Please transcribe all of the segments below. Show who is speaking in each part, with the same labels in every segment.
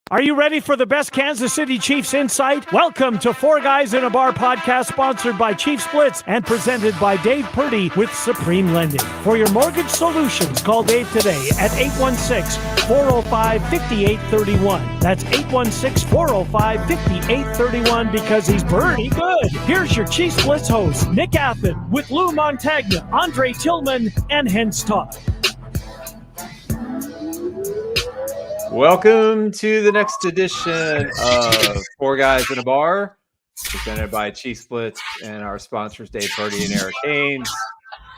Speaker 1: Are you ready for the best Kansas City Chiefs insight? Welcome to Four Guys in a Bar podcast, sponsored by Chiefs Blitz and presented by Dave Purdy with Supreme Lending. For your mortgage solutions, call Dave today at 816-405-5831. That's 816-405-5831 because he's pretty good. Here's your Chiefs Blitz host, Nick Athan, with Lou Montagna, Andre Tillman, and Hense Todd.
Speaker 2: Welcome to the next edition of Four Guys in a Bar, presented by Chiefs Blitz and our sponsors, Dave Purdy and Eric Haynes.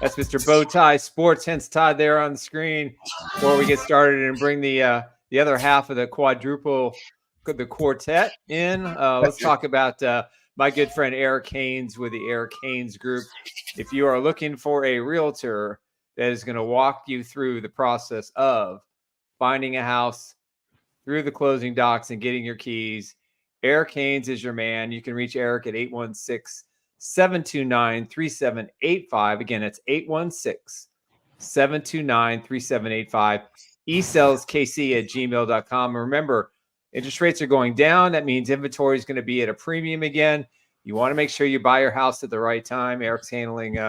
Speaker 2: That's Mr. Bowtie Sports, Hense Todd there on the screen. Before we get started and bring the other half of the quartet in, let's talk about my good friend Eric Haynes with the Eric Haynes Group. If you are looking for a realtor that is going to walk you through the process of finding a house, through the closing docs and getting your keys, Eric Haynes is your man. You can reach Eric at 816-729-3785. Again, it's 816-729-3785. eSellsKC@gmail.com. And remember, interest rates are going down. That means inventory is going to be at a premium again. You want to make sure you buy your house at the right time. Eric's handling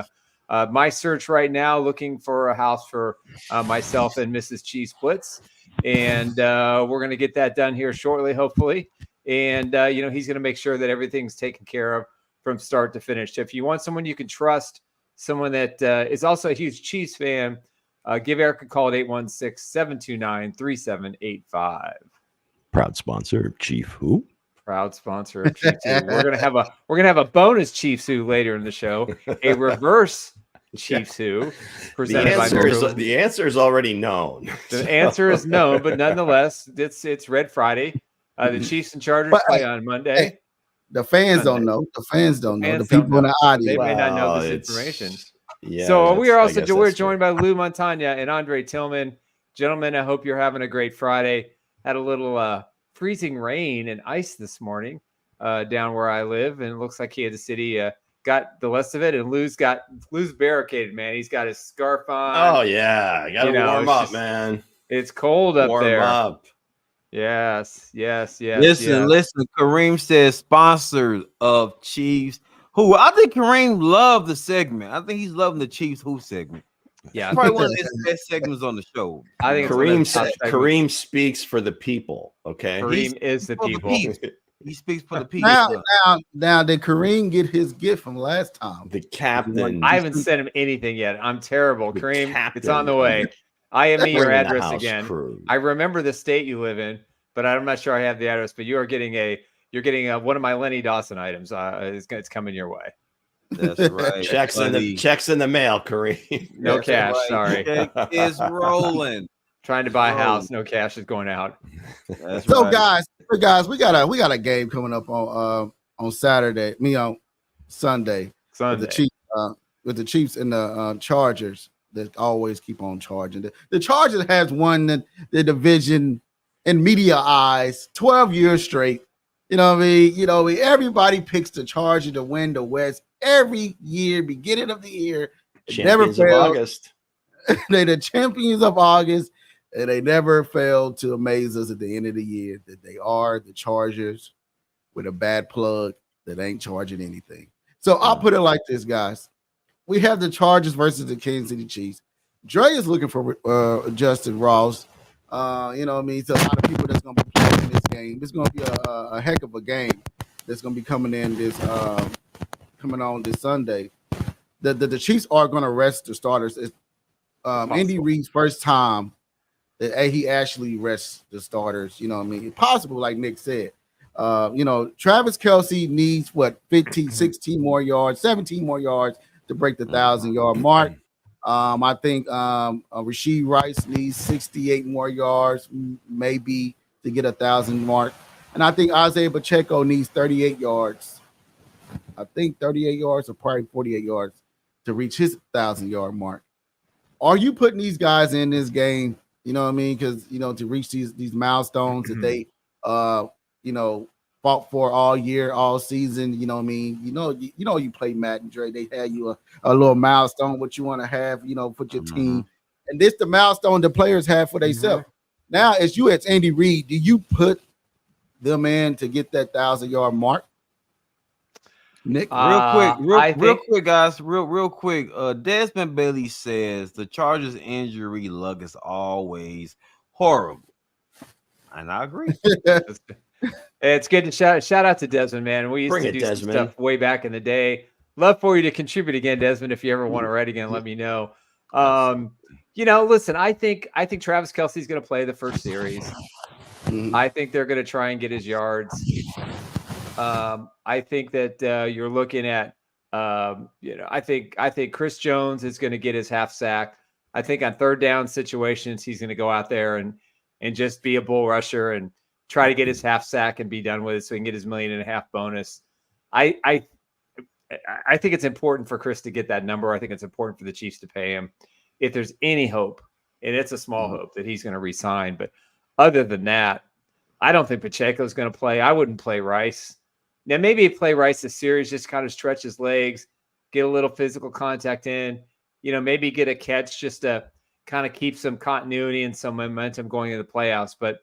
Speaker 2: my search right now, looking for a house for myself and Mrs. Chiefs Blitz. And we're going to get that done here shortly, hopefully. And, he's going to make sure that everything's taken care of from start to finish. So if you want someone you can trust, someone that is also a huge Chiefs fan, give Eric a call at 816-729-3785.
Speaker 3: Proud sponsor of Chief Who?
Speaker 2: Proud sponsor of Chiefs Who. We're gonna have a bonus Chiefs Who later in the show, a reverse Chiefs Who.
Speaker 3: The answer is already known.
Speaker 2: The answer is known, but nonetheless, it's Red Friday. The Chiefs and Chargers play on Monday.
Speaker 4: Hey, the fans don't know. The fans don't know. The people in the audience.
Speaker 2: They may not know this information. Yeah. So we're joined by Lou Montagna and Andre Tillman. Gentlemen, I hope you're having a great Friday. Had a little freezing rain and ice this morning down where I live, and it looks like Kansas City got the less of it, and Lou's barricaded, man. He's got his scarf on.
Speaker 3: Oh yeah, I gotta warm up, man.
Speaker 2: It's cold up there.
Speaker 3: Warm up.
Speaker 2: Yes.
Speaker 5: Listen. Kareem says sponsors of Chiefs Who. I think Kareem loved the segment. I think he's loving the Chiefs Who segment.
Speaker 2: Yeah,
Speaker 5: probably one of his best segments on the show.
Speaker 2: I think
Speaker 3: Kareem speaks for the people. Okay,
Speaker 2: Kareem is the people.
Speaker 5: He speaks for the people.
Speaker 4: Now, did Kareem get his gift from last time?
Speaker 3: The captain.
Speaker 2: I haven't sent him anything yet. I'm terrible, Kareem. It's on the way. IME your address again. Crew. I remember the state you live in, but I'm not sure I have the address. But you're getting one of my Lenny Dawson items. It's coming your way.
Speaker 5: That's right.
Speaker 3: Checks in the mail, Kareem.
Speaker 2: No cash.
Speaker 5: Right.
Speaker 2: Sorry.
Speaker 5: Check is rolling.
Speaker 2: Trying to buy a house, no cash is going out.
Speaker 5: That's
Speaker 4: so
Speaker 5: right.
Speaker 4: guys, we got a game coming up on Saturday. On Sunday. With the Chiefs and the Chargers that always keep on charging. The Chargers has won the division in media eyes 12 years straight. You know what I mean? Everybody picks the Chargers to win the West every year, beginning of the year.
Speaker 3: Champions of August.
Speaker 4: They're the champions of August, and they never fail to amaze us at the end of the year that they are the Chargers with a bad plug that ain't charging anything. So I'll put it like this, guys. We have the Chargers versus the Kansas City Chiefs. Dre is looking for Justin Ross. So a lot of people that's going to be playing this game. It's going to be a heck of a game that's going to be coming on this Sunday. The Chiefs are going to rest the starters. It's Andy Reid's first time that he actually rests the starters. It's possible, like Nick said. Travis Kelce needs 15, 16 more yards, 17 more yards to break the 1,000-yard mark. I think Rashee Rice needs 68 more yards, maybe, to get 1,000 mark. And I think Isaiah Pacheco needs 38 yards. I think 38 yards or probably 48 yards to reach his 1,000-yard mark. Are you putting these guys in this game? You know what I mean? Because, to reach these milestones that they, fought for all year, all season. You know what I mean? You play Matt and Dre. They had you a little milestone, what you want to have, for your team. And this the milestone the players have for themselves. Now, as Andy Reid, do you put them in to get that 1,000-yard mark? Nick,
Speaker 5: real quick, guys. Real quick. Desmond Bailey says the Chargers injury luck is always horrible, and I agree.
Speaker 2: It's good to shout out to Desmond, man. We used to do some stuff way back in the day. Love for you to contribute again, Desmond. If you ever want to write again, let me know. Listen, I think Travis Kelce's going to play the first series. I think they're going to try and get his yards. I think that you're looking at, I think Chris Jones is going to get his half sack. I think on third down situations, he's going to go out there and just be a bull rusher and try to get his half sack and be done with it so he can get his $1.5 million bonus. I think it's important for Chris to get that number. I think it's important for the Chiefs to pay him. If there's any hope, and it's a small hope that he's going to re-sign, but other than that, I don't think Pacheco's going to play. I wouldn't play Rice. Now, maybe play Rice this series, just kind of stretch his legs, get a little physical contact in, maybe get a catch just to kind of keep some continuity and some momentum going into the playoffs. But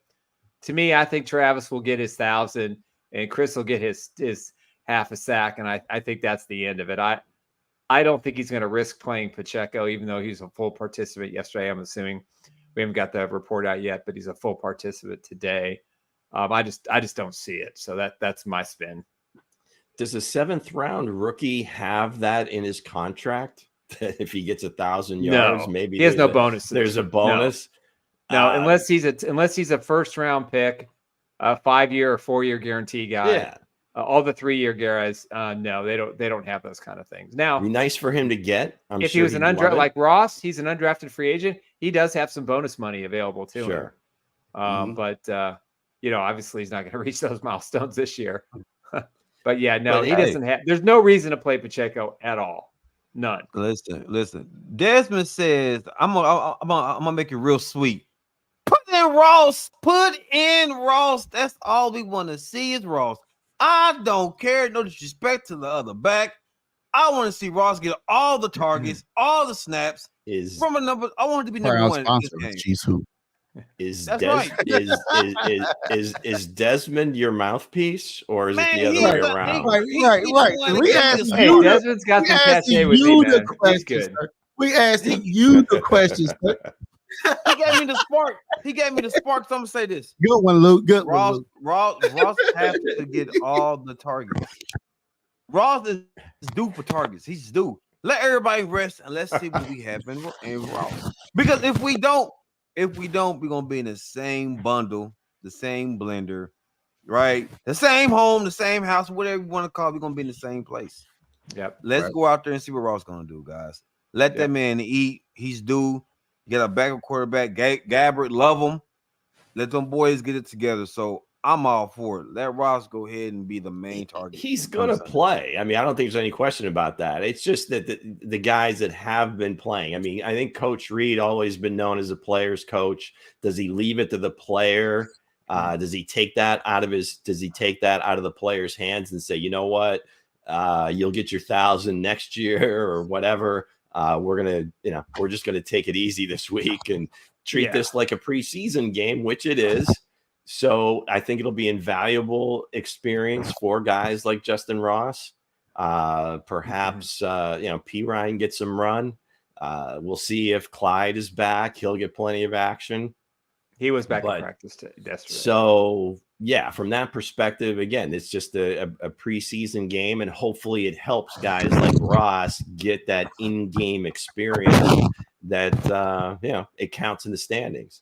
Speaker 2: to me, I think Travis will get his 1,000 and Chris will get his half a sack. And I think that's the end of it. I don't think he's going to risk playing Pacheco, even though he's a full participant yesterday. I'm assuming we haven't got the report out yet, but he's a full participant today. I just don't see it. So that's my spin.
Speaker 3: Does a 7th round rookie have that in his contract? If he gets 1,000 yards, maybe
Speaker 2: he has no bonus.
Speaker 3: There's a bonus.
Speaker 2: No, unless he's a first round pick, a 5-year or 4-year guarantee guy.
Speaker 3: Yeah.
Speaker 2: All the 3-year guys, no, they don't have those kind of things. Now,
Speaker 3: it'd be nice for him to get.
Speaker 2: If he was an undrafted, like Ross, he's an undrafted free agent. He does have some bonus money available to him. But obviously he's not going to reach those milestones this year. But yeah, no, he doesn't have. There's no reason to play Pacheco at all. None.
Speaker 5: Listen. Desmond says, I'm gonna make it real sweet. Put in Ross. That's all we want to see is Ross. I don't care. No disrespect to the other back. I want to see Ross get all the targets, all the snaps. From a number. I want it to be number one in this game.
Speaker 3: Is Desmond your mouthpiece, or is it the other way around?
Speaker 4: Right. We asked you.
Speaker 2: Desmond's got some cachet with me, man. He's good.
Speaker 4: We asked you the questions.
Speaker 5: He gave me the spark. So I'm gonna say this.
Speaker 4: Good one, Luke. Good
Speaker 5: Ross,
Speaker 4: one, Luke.
Speaker 5: Ross has to get all the targets. Ross is due for targets. He's due. Let everybody rest and let's see what we have in Ross. Because if we don't, we're gonna be in the same bundle, the same blender, right? The same home, the same house, whatever you want to call it, we're gonna be in the same place.
Speaker 2: Yep.
Speaker 5: Let's go out there and see what Ross gonna do, guys. Let that man eat. He's due. Get a backup quarterback. Gabbert, love him. Let them boys get it together. So I'm all for it. Let Ross go ahead and be the main target.
Speaker 3: He's going to play. I mean, I don't think there's any question about that. It's just that the guys that have been playing. I mean, I think Coach Reed always been known as a player's coach. Does he leave it to the player? Does he take that out of the player's hands and say, you know what, you'll get your 1,000 next year or whatever. We're just gonna take it easy this week and treat this like a preseason game, which it is. So I think it'll be invaluable experience for guys like Justin Ross. Perhaps P. Ryan gets some run. We'll see if Clyde is back. He'll get plenty of action.
Speaker 2: He was back in practice yesterday.
Speaker 3: So yeah, from that perspective, again, it's just a preseason game, and hopefully it helps guys like Ross get that in-game experience that it counts in the standings.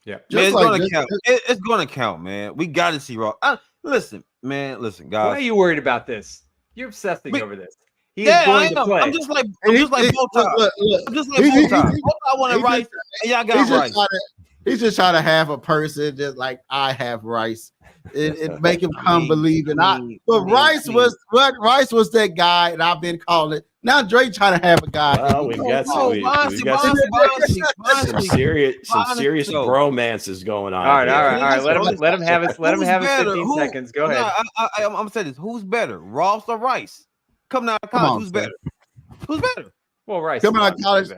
Speaker 5: Yeah, man, it's going to count. It's going to count, man. We got to see Ross. Listen, guys.
Speaker 2: Why are you worried about this? You're obsessing over this. He is going to play.
Speaker 5: I'm just like Bowtie. I'm just like Bowtie. Bowtie wanted Rice, and y'all got Rice.
Speaker 4: He's just trying to have a person just like I have Rice. It make him come believe in Rice was that guy, and I've been calling it. Now Dre trying to have a guy.
Speaker 3: Well, we've got some serious bromances going on.
Speaker 2: All right. Let him have his 15 seconds. Go ahead.
Speaker 5: I'm gonna say this. Who's better, Ross or Rice? Coming out of college, who's better? Who's better?
Speaker 2: Well, Rice.
Speaker 4: Coming out of college.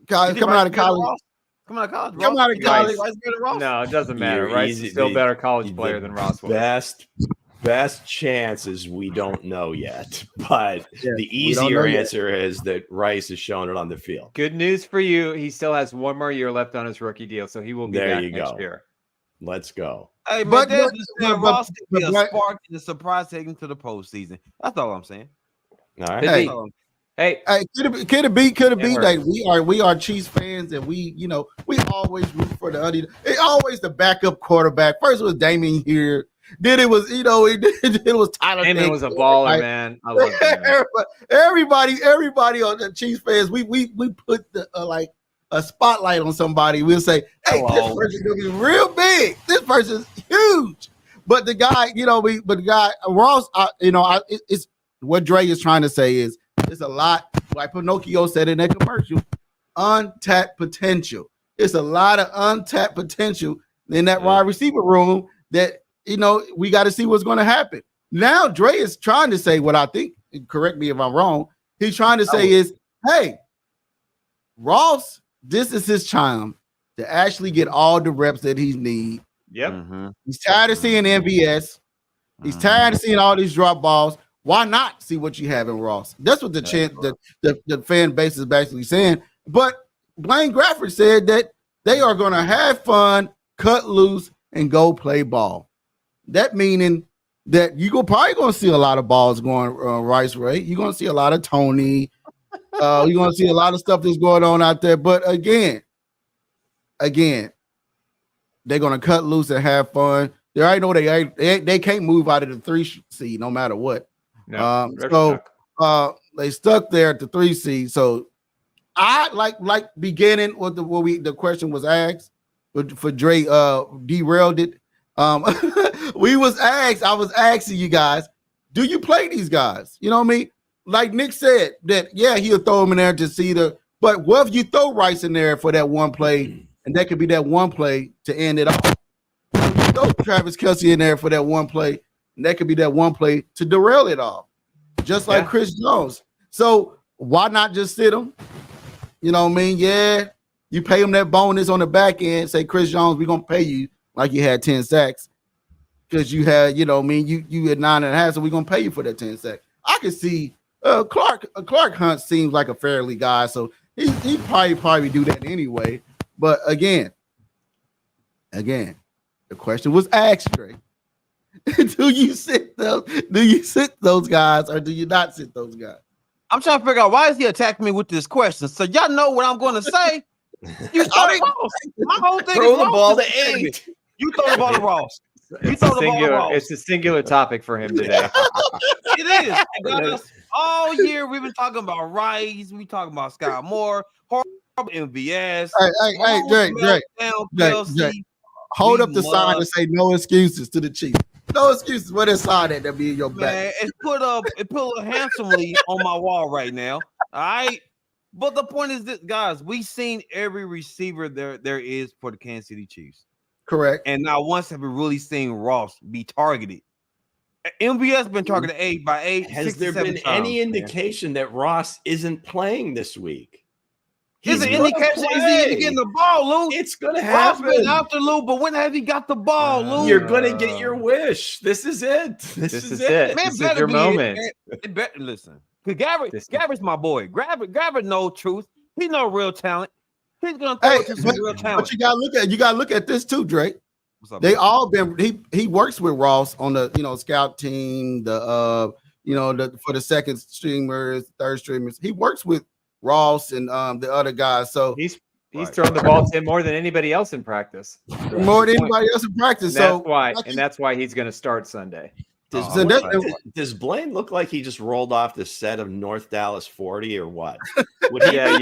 Speaker 4: Coming out of college.
Speaker 5: Come out of college.
Speaker 4: Come out of college.
Speaker 5: Rice better than Ross?
Speaker 2: No, it doesn't matter.
Speaker 3: You're
Speaker 2: Rice
Speaker 3: easy-
Speaker 2: is still
Speaker 3: the-
Speaker 2: better college
Speaker 3: the
Speaker 2: player than Ross was.
Speaker 3: Best chances we don't know yet, but
Speaker 4: Yeah,
Speaker 3: the
Speaker 4: we don't know
Speaker 3: easier
Speaker 4: yet.
Speaker 3: answer is that Rice has shown it on the field.
Speaker 2: Good news for you. He still has one more year left on his rookie deal, so he will be
Speaker 3: There
Speaker 2: back
Speaker 3: you
Speaker 2: next
Speaker 3: go.
Speaker 2: year.
Speaker 3: Let's go.
Speaker 5: Hey,
Speaker 4: But-
Speaker 5: but Ross could be a
Speaker 4: but-
Speaker 5: spark and a surprise taking to the postseason. That's all I'm saying.
Speaker 3: All right.
Speaker 2: Hey,
Speaker 4: Hey,
Speaker 2: Hey,
Speaker 4: Hey, could it be
Speaker 2: It
Speaker 4: like we are Chiefs fans and we always root for the other. It always the backup quarterback. First it was Damien here, then it was it was Tyler.
Speaker 2: Damon was a baller,
Speaker 4: Like,
Speaker 2: man. I love Damon.
Speaker 4: everybody on the Chiefs fans, we put the like a spotlight on somebody. We'll say, hey, this person's gonna be real big. This person's huge. But the guy, Ross, it's what Dre is trying to say is it's a lot, like Pinocchio said in that commercial, untapped potential. It's a lot of untapped potential in that wide receiver room that, we got to see what's going to happen. Now, Dre is trying to say what I think, correct me if I'm wrong, he's trying to say is, hey, Ross, this is his time to actually get all the reps that he needs.
Speaker 2: Yep.
Speaker 5: Mm-hmm.
Speaker 4: He's tired of seeing MVS. He's tired of seeing all these drop balls. Why not see what you have in Ross? That's what the fan base is basically saying. But Blaine Grafford said that they are going to have fun, cut loose, and go play ball. That meaning that you're probably going to see a lot of balls going Rice Ray. You're going to see a lot of Tony. You're going to see a lot of stuff that's going on out there. But again, they're going to cut loose and have fun. They already know they can't move out of the 3 seed no matter what.
Speaker 2: No,
Speaker 4: They stuck there at the 3 seed. So I like beginning with the question was asked for Dre derailed it. I was asking you guys, do you play these guys? You know what I mean? Like Nick said that he'll throw him in there to see but what if you throw Rice in there for that one play, and that could be that one play to end it off? You throw Travis Kelce in there for that one play, and that could be that one play to derail it all, just like Chris Jones. So why not just sit him? You know what I mean? Yeah, you pay him that bonus on the back end. Say, Chris Jones, we're gonna pay you like you had 10 sacks because you had, you had 9.5, so we're gonna pay you for that 10 sacks. I could see Clark Hunt seems like a fairly guy, so he probably do that anyway. But again, the question was asked, Dre. Do you sit those guys or do you not sit those guys?
Speaker 5: I'm trying to figure out why is he attacking me with this question. So y'all know what I'm going to say. You started Ross. My whole thing
Speaker 3: Throw
Speaker 5: is
Speaker 3: the
Speaker 5: Ross
Speaker 3: ball to
Speaker 5: is the enemy.
Speaker 3: 8.
Speaker 5: You throw the ball to Ross.
Speaker 2: It's a singular topic for him today.
Speaker 5: It is. Guys, all year we've been talking about Rice. We talking about Scott Moore, horrible MVS.
Speaker 4: Hey, Drake. Hold up the sign and say no excuses to the Chiefs. No excuses. Where that sign at that be in your back?
Speaker 5: Man, it's put up handsomely on my wall right now. All right. But the point is this, guys, we've seen every receiver there is for the Kansas City Chiefs.
Speaker 4: Correct.
Speaker 5: And not once have we really seen Ross be targeted. MVS been targeted 8 by 8.
Speaker 3: Has there been any indication that Ross isn't playing this week?
Speaker 5: Is it indication? Is he even getting the ball, Lou?
Speaker 3: It's gonna
Speaker 5: Ross
Speaker 3: happen.
Speaker 5: been after Lou, but when have he got the ball, Lou?
Speaker 3: You're gonna get your wish. This is it. This is it.
Speaker 5: Man,
Speaker 2: This is your moment.
Speaker 5: Listen, Gabbard's my boy. Gabbard know truth. He know real talent. He's gonna throw it to some real talent.
Speaker 4: But you gotta look at this too, Drake.
Speaker 5: What's up,
Speaker 4: They
Speaker 5: man?
Speaker 4: all been he works with Ross on the scout team, for the second streamers, third streamers. He works with Ross and the other guys. So
Speaker 2: He's thrown the ball to him more than anybody else in practice.
Speaker 4: more than anybody else in practice.
Speaker 2: That's why he's going to start Sunday.
Speaker 3: Does Blaine look like he just rolled off the set of North Dallas 40 or what? Would he,
Speaker 5: Hey,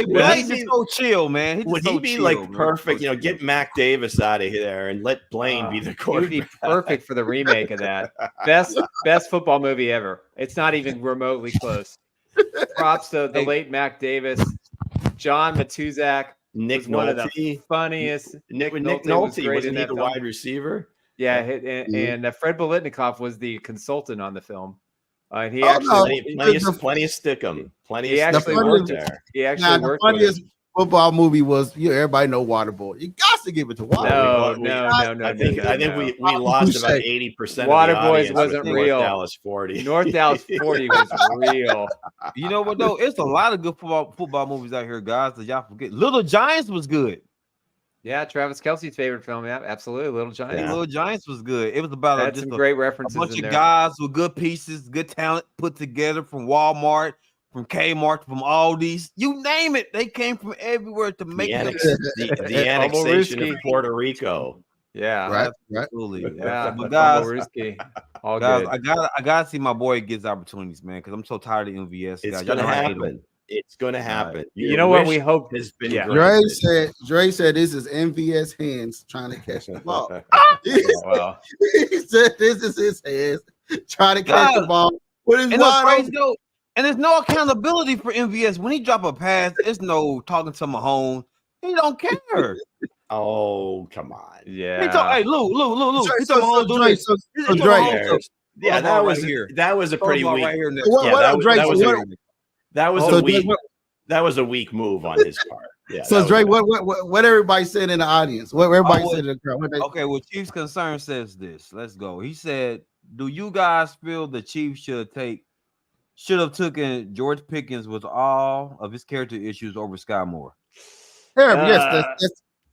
Speaker 5: Blaine's just so chill, man.
Speaker 3: Would he be perfect? Get Mac Davis out of there and let Blaine be the quarterback.
Speaker 2: He would be perfect for the remake of that. Best football movie ever. It's not even remotely close. Props to the late Mac Davis, John Matuzak,
Speaker 3: Nick
Speaker 2: one of
Speaker 3: Nolte.
Speaker 2: the funniest.
Speaker 3: Nick Nolte was he the wide receiver?
Speaker 2: Yeah, and Fred Bolitnikoff was the consultant on the film. And he
Speaker 3: plenty of stickum. He actually worked there.
Speaker 2: He actually worked with him.
Speaker 4: football movie was, everybody know Waterboy. You got to give it to Waterboy.
Speaker 2: No.
Speaker 3: I think we lost about 80%
Speaker 2: Waterboys
Speaker 3: of the audience
Speaker 2: wasn't
Speaker 3: with
Speaker 2: real.
Speaker 3: North Dallas 40.
Speaker 2: North Dallas 40 was real.
Speaker 5: You know what though? It's a lot of good football movies out here, guys. That y'all forget. Little Giants was good.
Speaker 2: Yeah, Travis Kelce's favorite film. Yeah, absolutely. Little Giants.
Speaker 5: Yeah. Little Giants was good. It was about
Speaker 2: Had some great references.
Speaker 5: A bunch
Speaker 2: in
Speaker 5: of
Speaker 2: there.
Speaker 5: guys with good pieces, good talent put together from Walmart, from Kmart, from Aldi's. You name it. They came from everywhere to make
Speaker 3: the annexation of Puerto Rico.
Speaker 2: Yeah,
Speaker 4: right.
Speaker 5: Absolutely.
Speaker 2: Yeah,
Speaker 5: but guys,
Speaker 2: all
Speaker 5: guys,
Speaker 2: good.
Speaker 5: I gotta see my boy gets opportunities, man, because I'm so tired of MVS.
Speaker 3: It's
Speaker 5: guys.
Speaker 3: gonna happen. It's gonna happen.
Speaker 2: You know what we hope
Speaker 3: has been.
Speaker 4: Dre said this is MVS hands trying to catch the ball.
Speaker 2: Wow.
Speaker 4: He said this is his hands trying to catch the ball. What is wide open?
Speaker 5: And there's no accountability for MVS. When he drop a pass, there's no talking to Mahomes. He don't care.
Speaker 3: Oh, come on.
Speaker 2: Yeah.
Speaker 5: Hey, Lou.
Speaker 3: Yeah, that was a pretty weak. That was a weak move on his part. Yeah.
Speaker 4: So Dre, what everybody said in the audience? What everybody said in the crowd?
Speaker 5: Okay, well, Chiefs Concern says this. Let's go. He said, "Do you guys feel the Chiefs should have taken George Pickens with all of his character issues over Sky Moore?"
Speaker 4: Yes,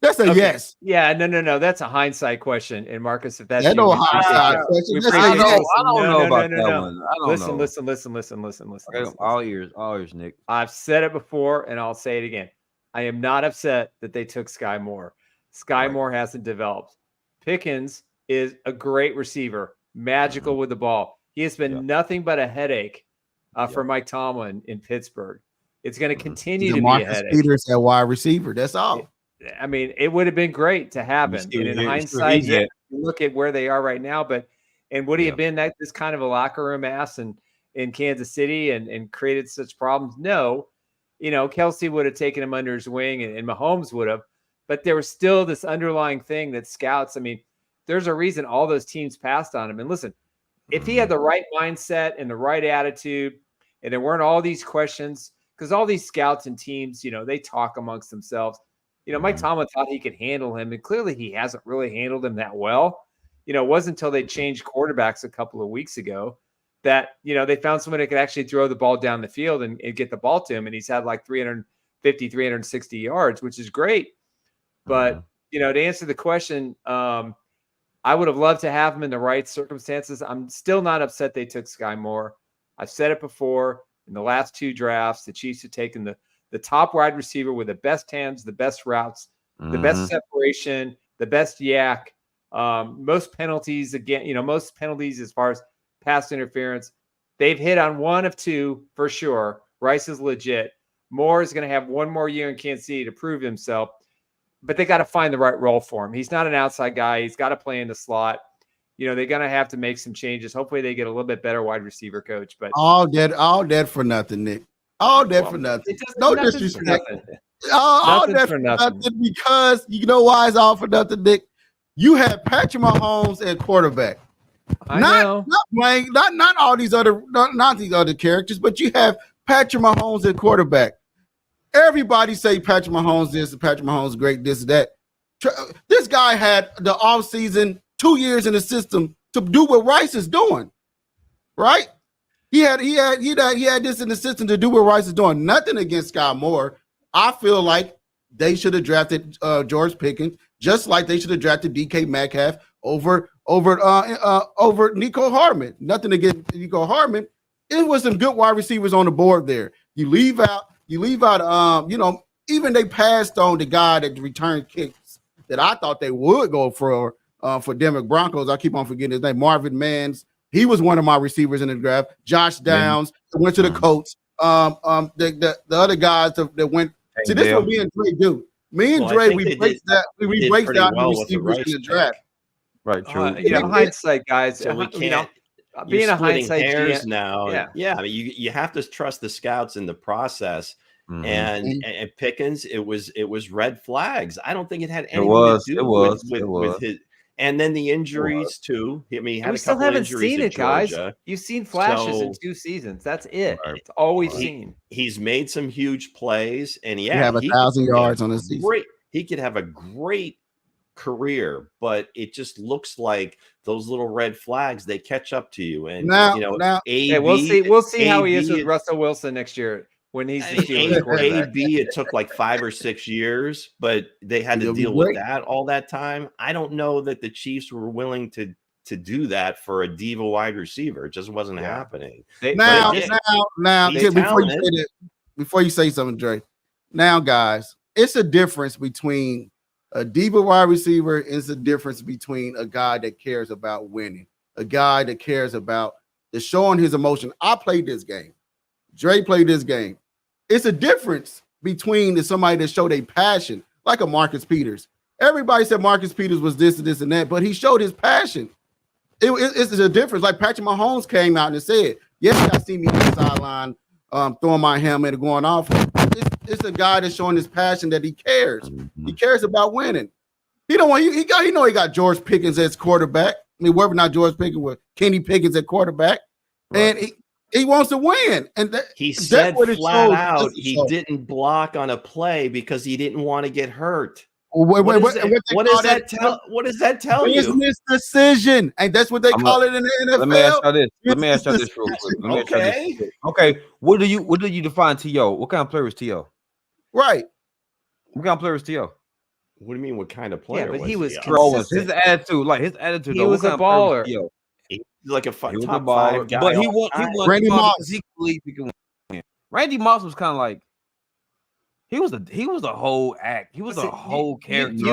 Speaker 4: that's a yes.
Speaker 2: Yeah, no. That's a hindsight question. And Marcus, if that's
Speaker 4: no hindsight question.
Speaker 5: I don't know about that one. I don't
Speaker 2: know. Listen.
Speaker 5: All ears, Nick.
Speaker 2: I've said it before, and I'll say it again. I am not upset that they took Sky Moore. Sky Moore hasn't developed. Pickens is a great receiver, magical with the ball. He has been nothing but a headache for Mike Tomlin in Pittsburgh. It's going to continue to be a headache.
Speaker 4: Peters at wide receiver. That's all.
Speaker 2: I mean, it would have been great to have him. And in hindsight, you look at where they are right now. And would he have been this kind of a locker room ass in Kansas City and created such problems? No. Kelce would have taken him under his wing and Mahomes would have. But there was still this underlying thing that scouts. I mean, there's a reason all those teams passed on him. And listen, if he had the right mindset and the right attitude, and there weren't all these questions, because all these scouts and teams, they talk amongst themselves. Mike Tomlin thought he could handle him, and clearly he hasn't really handled him that well. It wasn't until they changed quarterbacks a couple of weeks ago that, they found someone that could actually throw the ball down the field and get the ball to him. And he's had like 350, 360 yards, which is great. But, to answer the question, I would have loved to have him in the right circumstances. I'm still not upset they took Sky Moore. I've said it before. In the last two drafts, the Chiefs have taken the top wide receiver with the best hands, the best routes, the best separation, the best yak, most penalties most penalties as far as pass interference. They've hit on one of two for sure. Rice is legit. Moore is going to have one more year in Kansas City to prove himself, but they got to find the right role for him. He's not an outside guy. He's got to play in the slot. They're going to have to make some changes. Hopefully they get a little bit better wide receiver coach, but
Speaker 4: all dead for nothing, Nick. All dead for nothing. No disrespect. All dead for nothing because you know why it's all for nothing, Nick? You have Patrick Mahomes at quarterback. Not all these other not these other characters, but you have Patrick Mahomes at quarterback. Everybody say Patrick Mahomes this, Patrick Mahomes great, this, that. This guy had the offseason 2 years in the system to do what Rice is doing, right? He had this in the system to do what Rice is doing. Nothing against Sky Moore. I feel like they should have drafted George Pickens, just like they should have drafted DK Metcalf over Nico Hardman. Nothing against Nico Hardman. It was some good wide receivers on the board there. You leave out, even they passed on the guy that returned kicks that I thought they would go for Denver Broncos. I keep on forgetting his name. Marvin Mans. He was one of my receivers in the draft. Josh Downs went to the Colts. The other guys that went. See, this is what me and Dre do. Me and Dre, we break down the receivers in the draft.
Speaker 5: Right, true.
Speaker 2: Hindsight, guys.
Speaker 3: So we can't.
Speaker 2: Being a hindsight
Speaker 3: hairs now. Yeah. I mean, you have to trust the scouts in the process. And Pickens, it was red flags. I don't think it had anything to do with his. And then the injuries too. I mean, he had
Speaker 2: We
Speaker 3: a
Speaker 2: still
Speaker 3: couple
Speaker 2: haven't
Speaker 3: injuries
Speaker 2: seen
Speaker 3: at
Speaker 2: it, guys.
Speaker 3: Georgia.
Speaker 2: You've seen flashes in
Speaker 3: So-
Speaker 2: 2 seasons. That's it.
Speaker 5: Right.
Speaker 2: It's all we've
Speaker 3: He-
Speaker 2: seen.
Speaker 3: He's made some huge plays, and
Speaker 4: He
Speaker 3: yeah,
Speaker 4: have 1,000 yards on the season.
Speaker 3: great. He could have a great career, but it just looks like those little red flags, they catch up to you. And
Speaker 4: Now,
Speaker 2: Hey, we'll see how he is with Russell Wilson next year when he's the Steelers quarterback.
Speaker 3: AB, it took like 5 or 6 years, but they had to
Speaker 4: He'll be
Speaker 3: deal with
Speaker 4: great.
Speaker 3: that all that time. I don't know that the Chiefs were willing to do that for a diva wide receiver. It just wasn't happening.
Speaker 4: Now,
Speaker 3: He's
Speaker 4: before you say something, Dre. Now, guys, it's a difference between a diva wide receiver. It's a difference between a guy that cares about winning, a guy that cares about the showing his emotion. I played this game. Dre played this game. It's a difference between somebody that showed a passion, like a Marcus Peters. Everybody said Marcus Peters was this and this and that, but he showed his passion. It's a difference. Like Patrick Mahomes came out and said, yes, I see me on the sideline throwing my helmet and going off. It's a guy that's showing his passion that he cares. He cares about winning. He don't want he got George Pickens as quarterback. I mean, whether or not George Pickens with Kenny Pickens at quarterback, and he wants to win. And
Speaker 3: he said flat out he
Speaker 4: shows.
Speaker 3: didn't block on a play because he didn't want to get hurt.
Speaker 4: What does
Speaker 3: that tell you?
Speaker 4: Business decision, and that's what they call it in the NFL.
Speaker 5: Let me ask y'all this real quick. Okay. What do you define T.O.? What kind of player is T.O.?
Speaker 4: Right.
Speaker 5: What kind of player is T.O.?
Speaker 3: What do you mean? What kind of player?
Speaker 2: Yeah, but he was
Speaker 5: his attitude.
Speaker 2: He was a baller.
Speaker 3: He's like a top
Speaker 5: baller,
Speaker 3: 5 guy.
Speaker 5: but he won
Speaker 4: Randy Moss.
Speaker 5: He believed he could win. Randy Moss was kind of like he was a whole act. He was a whole character.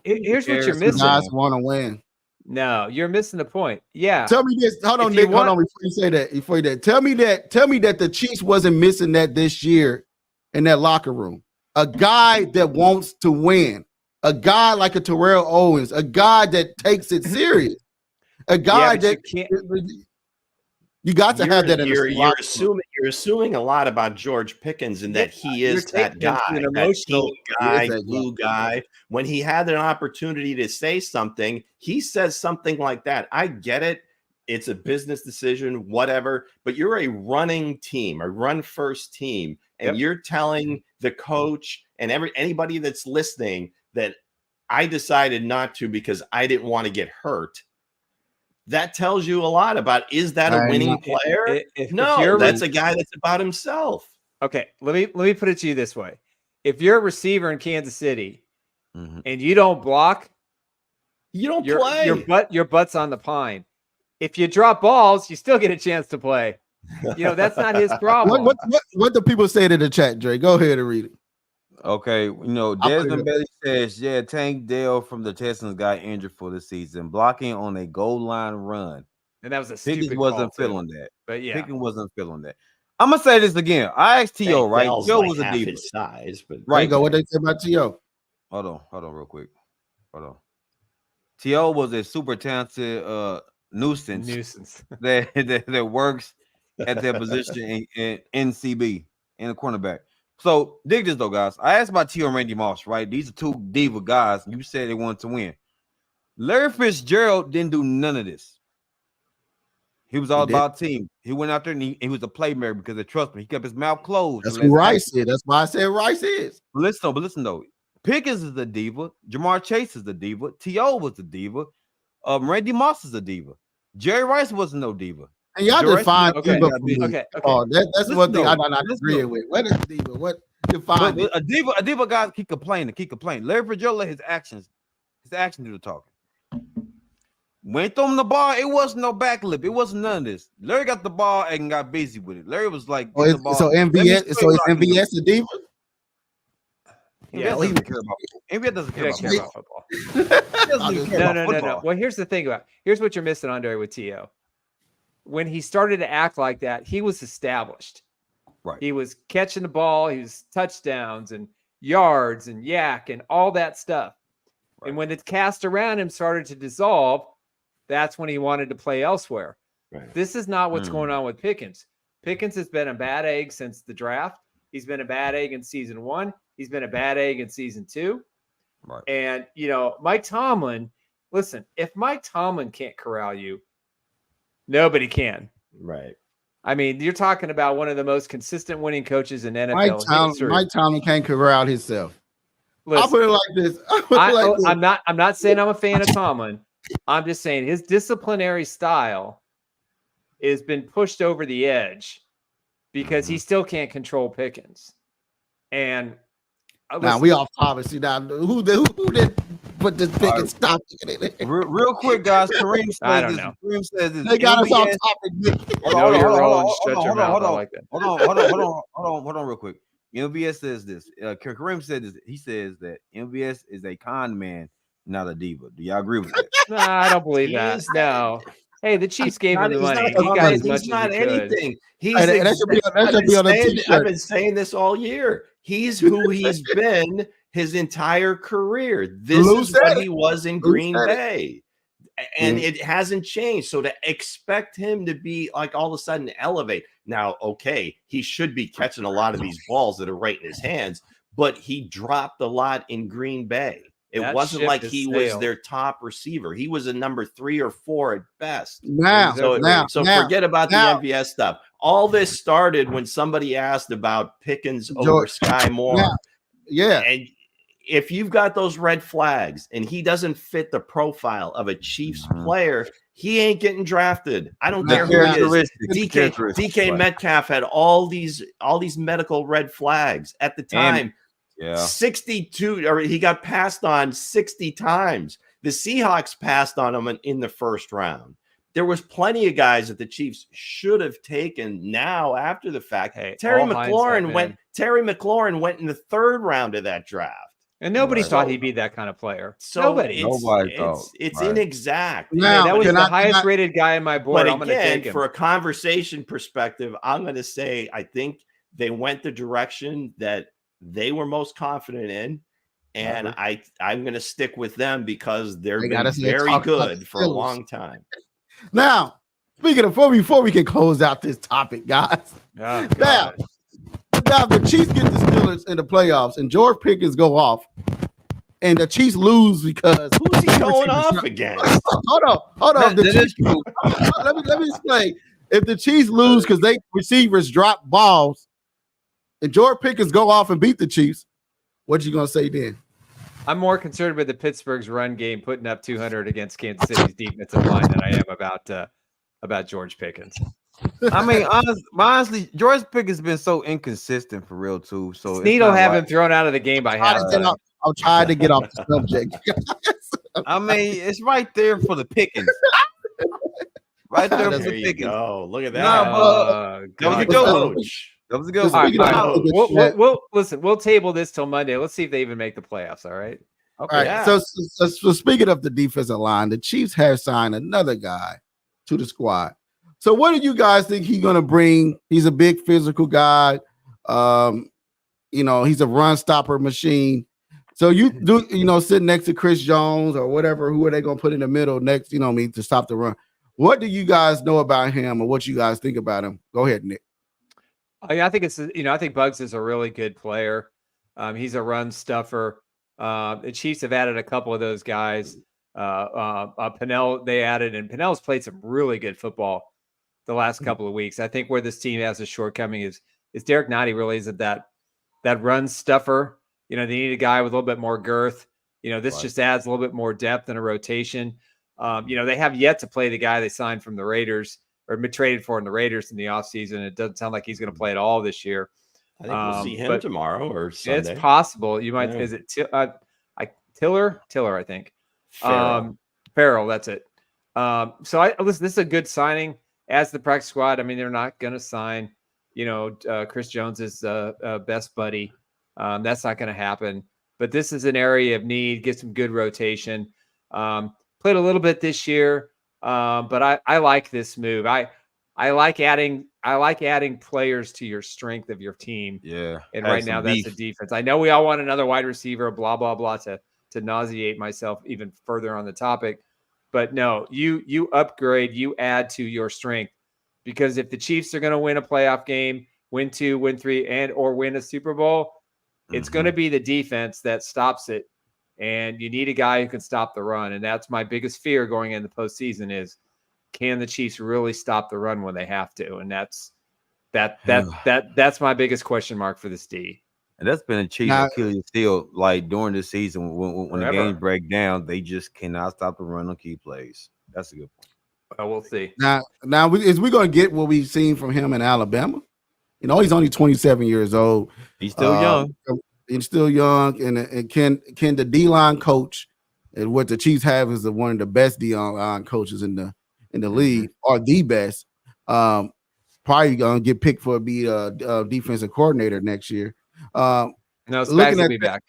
Speaker 2: Here's what you're missing.
Speaker 4: Guys want to win.
Speaker 2: No, you're missing the point. Yeah.
Speaker 4: Tell me this. Hold on, Nick. Hold on before you say that. Tell me that the Chiefs wasn't missing that this year in that locker room. A guy that wants to win. A guy like a Terrell Owens. A guy that takes it serious. A guy you got to have that in
Speaker 3: you're assuming a lot about George Pickens and that he is that guy, that team guy, glue guy. When he had an opportunity to say something, he says something like that. I get it. It's a business decision, whatever, but you're a running team, a run first team, and you're telling the coach and anybody that's listening that I decided not to because I didn't want to get hurt. That tells you a lot about, is that a winning player? No, that's a guy that's about himself.
Speaker 2: Okay, let me put it to you this way. If you're a receiver in Kansas City and you don't block,
Speaker 3: you don't play.
Speaker 2: Your butt's on the pine. If you drop balls, you still get a chance to play. That's not his problem.
Speaker 4: What do people say to the chat, Dre? Go ahead and read it.
Speaker 5: Okay, Desmond Bailey says, Tank Dell from the Texans got injured for the season, blocking on a goal line run.
Speaker 2: And that was a stupid
Speaker 5: Pickens wasn't feeling that.
Speaker 2: But yeah.
Speaker 5: Pickens wasn't feeling that. I'm going to say this again. I asked T.O., right? T.O. was a diva.
Speaker 3: His size, but
Speaker 4: right. Go. What they say about T.O.?
Speaker 5: Hold on real quick. Hold on. T.O. was a super talented nuisance that works at their position in NCB, in the cornerback. So dig this though, guys. I asked about T.O. and Randy Moss, right? These are two diva guys. You said they wanted to win. Larry Fitzgerald didn't do none of this. He was all about team. He went out there and he was a playmaker because they trust him. He kept his mouth closed.
Speaker 4: That's who Rice is. That's why I said Rice is.
Speaker 5: But listen though. Pickens is a diva. Jamar Chase is a diva. T.O. was a diva. Randy Moss is a diva. Jerry Rice wasn't no diva.
Speaker 4: And y'all define diva.
Speaker 2: Okay.
Speaker 4: Oh, that's one thing I'm not agreeing with. What is diva? What define
Speaker 5: a diva guy keep complaining. Larry Fitzgerald let his actions do the talking. When throw him the ball, it wasn't no back lip. It wasn't none of this. Larry got the ball and got busy with it. Larry was like,
Speaker 4: so MVS a diva?
Speaker 2: Yeah,
Speaker 5: MVS doesn't care about football.
Speaker 2: No. Well, here's the thing here's what you're missing, Andre, with T.O. When he started to act like that, he was established.
Speaker 5: Right.
Speaker 2: He was catching the ball, he was touchdowns and yards and yak and all that stuff. Right. And when the cast around him started to dissolve, that's when he wanted to play elsewhere. Right. This is not what's going on with Pickens. Pickens has been a bad egg since the draft. He's been a bad egg in season 1. He's been a bad egg in season 2.
Speaker 5: Right.
Speaker 2: And, Mike Tomlin, listen, if Mike Tomlin can't corral you, nobody can.
Speaker 3: Right.
Speaker 2: I mean, you're talking about one of the most consistent winning coaches in NFL history.
Speaker 4: Mike Tomlin can't corral himself.
Speaker 2: Listen,
Speaker 4: I'll put it like this.
Speaker 2: I'm not saying I'm a fan of Tomlin. I'm just saying his disciplinary style has been pushed over the edge because he still can't control Pickens. And
Speaker 4: now we off topic. See now who did put this Pickens stop it?
Speaker 5: Real quick, guys. Kareem says
Speaker 2: I don't
Speaker 5: this.
Speaker 2: know.
Speaker 5: Kareem says this.
Speaker 4: They got us off
Speaker 5: MBS
Speaker 4: topic.
Speaker 2: No, you're rolling. Shut your mouth. I like that.
Speaker 5: Hold on, real quick. MBS says this. Kareem said this. He says that MBS is a con man, not a diva. Do y'all agree with that?
Speaker 2: Nah, I don't believe that. No. Hey, the Chiefs gave him the money. He got as much as he could.
Speaker 3: He's
Speaker 4: I've
Speaker 3: been saying this all year. He's who he's been his entire career. This is what he was in Green Bay. And it hasn't changed. So to expect him to be like all of a sudden elevate. Now, okay, he should be catching a lot of these balls that are right in his hands, but he dropped a lot in Green Bay. It wasn't like he was their top receiver. He was a number 3 or 4 at best. So forget about the MVS stuff. All this started when somebody asked about Pickens over Sky Moore.
Speaker 4: Yeah.
Speaker 3: And if you've got those red flags and he doesn't fit the profile of a Chiefs player, he ain't getting drafted. I don't care who he is. DK Metcalf had all these medical red flags at the time. 62, or he got passed on 60 times. The Seahawks passed on him in the first round. There was plenty of guys that the Chiefs should have taken now after the fact.
Speaker 2: Hey,
Speaker 3: Terry McLaurin went in the 3rd round of that draft.
Speaker 2: And nobody thought he'd be that kind of player.
Speaker 3: So
Speaker 2: nobody
Speaker 3: thought. It's inexact.
Speaker 4: Now,
Speaker 2: that was the highest rated guy in my board.
Speaker 3: But
Speaker 2: I'm going to take him.
Speaker 3: For a conversation perspective, I'm going to say I think they went the direction that they were most confident in, and I'm going to stick with them because they've been very good for a long time.
Speaker 4: Now, speaking of before we can close out this topic, guys. Now the Chiefs get the Steelers in the playoffs, and George Pickens go off, and the Chiefs lose because
Speaker 3: who's he going off against?
Speaker 4: Hold on. Let me explain. If the Chiefs lose because they receivers drop balls, and George Pickens go off and beat the Chiefs, what you gonna say then?
Speaker 2: I'm more concerned with the Pittsburgh's run game putting up 200 against Kansas City's defensive line than I am about George Pickens.
Speaker 5: I mean, honestly, George Pickens has been so inconsistent for real too. So
Speaker 2: Snead will have him thrown out of the game by halftime.
Speaker 4: I'll try to get off the subject.
Speaker 5: I mean, it's right there for the Pickens. Right there for the Pickens.
Speaker 3: Oh, look at that!
Speaker 5: That was a good coach. That was a good
Speaker 2: one. We'll listen. We'll table this till Monday. Let's see if they even make the playoffs. All right.
Speaker 4: Okay. All right. Yeah. So speaking of the defensive line, the Chiefs have signed another guy to the squad. So what do you guys think he's going to bring? He's a big physical guy. He's a run stopper machine. So you do, sit next to Chris Jones or whatever. Who are they going to put in the middle next? To stop the run. What do you guys know about him, or what you guys think about him? Go ahead, Nick.
Speaker 2: I think I think Bugs is a really good player. He's a run stuffer. The Chiefs have added a couple of those guys. Pennell they added, and Pennell's played some really good football the last couple of weeks. I think where this team has a shortcoming is Derek Nottie really isn't that run stuffer. They need a guy with a little bit more girth. This just adds a little bit more depth in a rotation. They have yet to play the guy they signed from the Raiders or traded for in the Raiders in the offseason. It doesn't sound like he's going to play at all this year.
Speaker 3: I think we'll see him tomorrow or Sunday.
Speaker 2: It's possible. You might. Yeah. Is it Tiller? I think. Farrell. That's it. So listen. This is a good signing as the practice squad. I mean, they're not going to sign, Chris Jones's best buddy. That's not going to happen. But this is an area of need. Get some good rotation. Played a little bit this year. But I like this move. I like adding players to your strength of your team.
Speaker 5: Yeah.
Speaker 2: And right now that's the defense. I know we all want another wide receiver, blah, blah, blah, to nauseate myself even further on the topic. But no, you upgrade, you add to your strength, because if the Chiefs are going to win a playoff game, win 2, win 3, or win a Super Bowl, it's going to be the defense that stops it. And you need a guy who can stop the run. And that's my biggest fear going into the postseason is, can the Chiefs really stop the run when they have to? And that's my biggest question mark for this D.
Speaker 5: And that's been a Chiefs Achilles heel, like during the season when the games break down, they just cannot stop the run on key plays. That's a good point.
Speaker 2: Well, we'll see.
Speaker 4: Now, is we going to get what we've seen from him in Alabama? He's only 27 years old.
Speaker 5: He's still young.
Speaker 4: He's still young, and can the D-line coach, and what the Chiefs have is one of the best D-line coaches in the league, or the best. Probably gonna get picked for be a defensive coordinator next year.
Speaker 2: No, Spags will be back.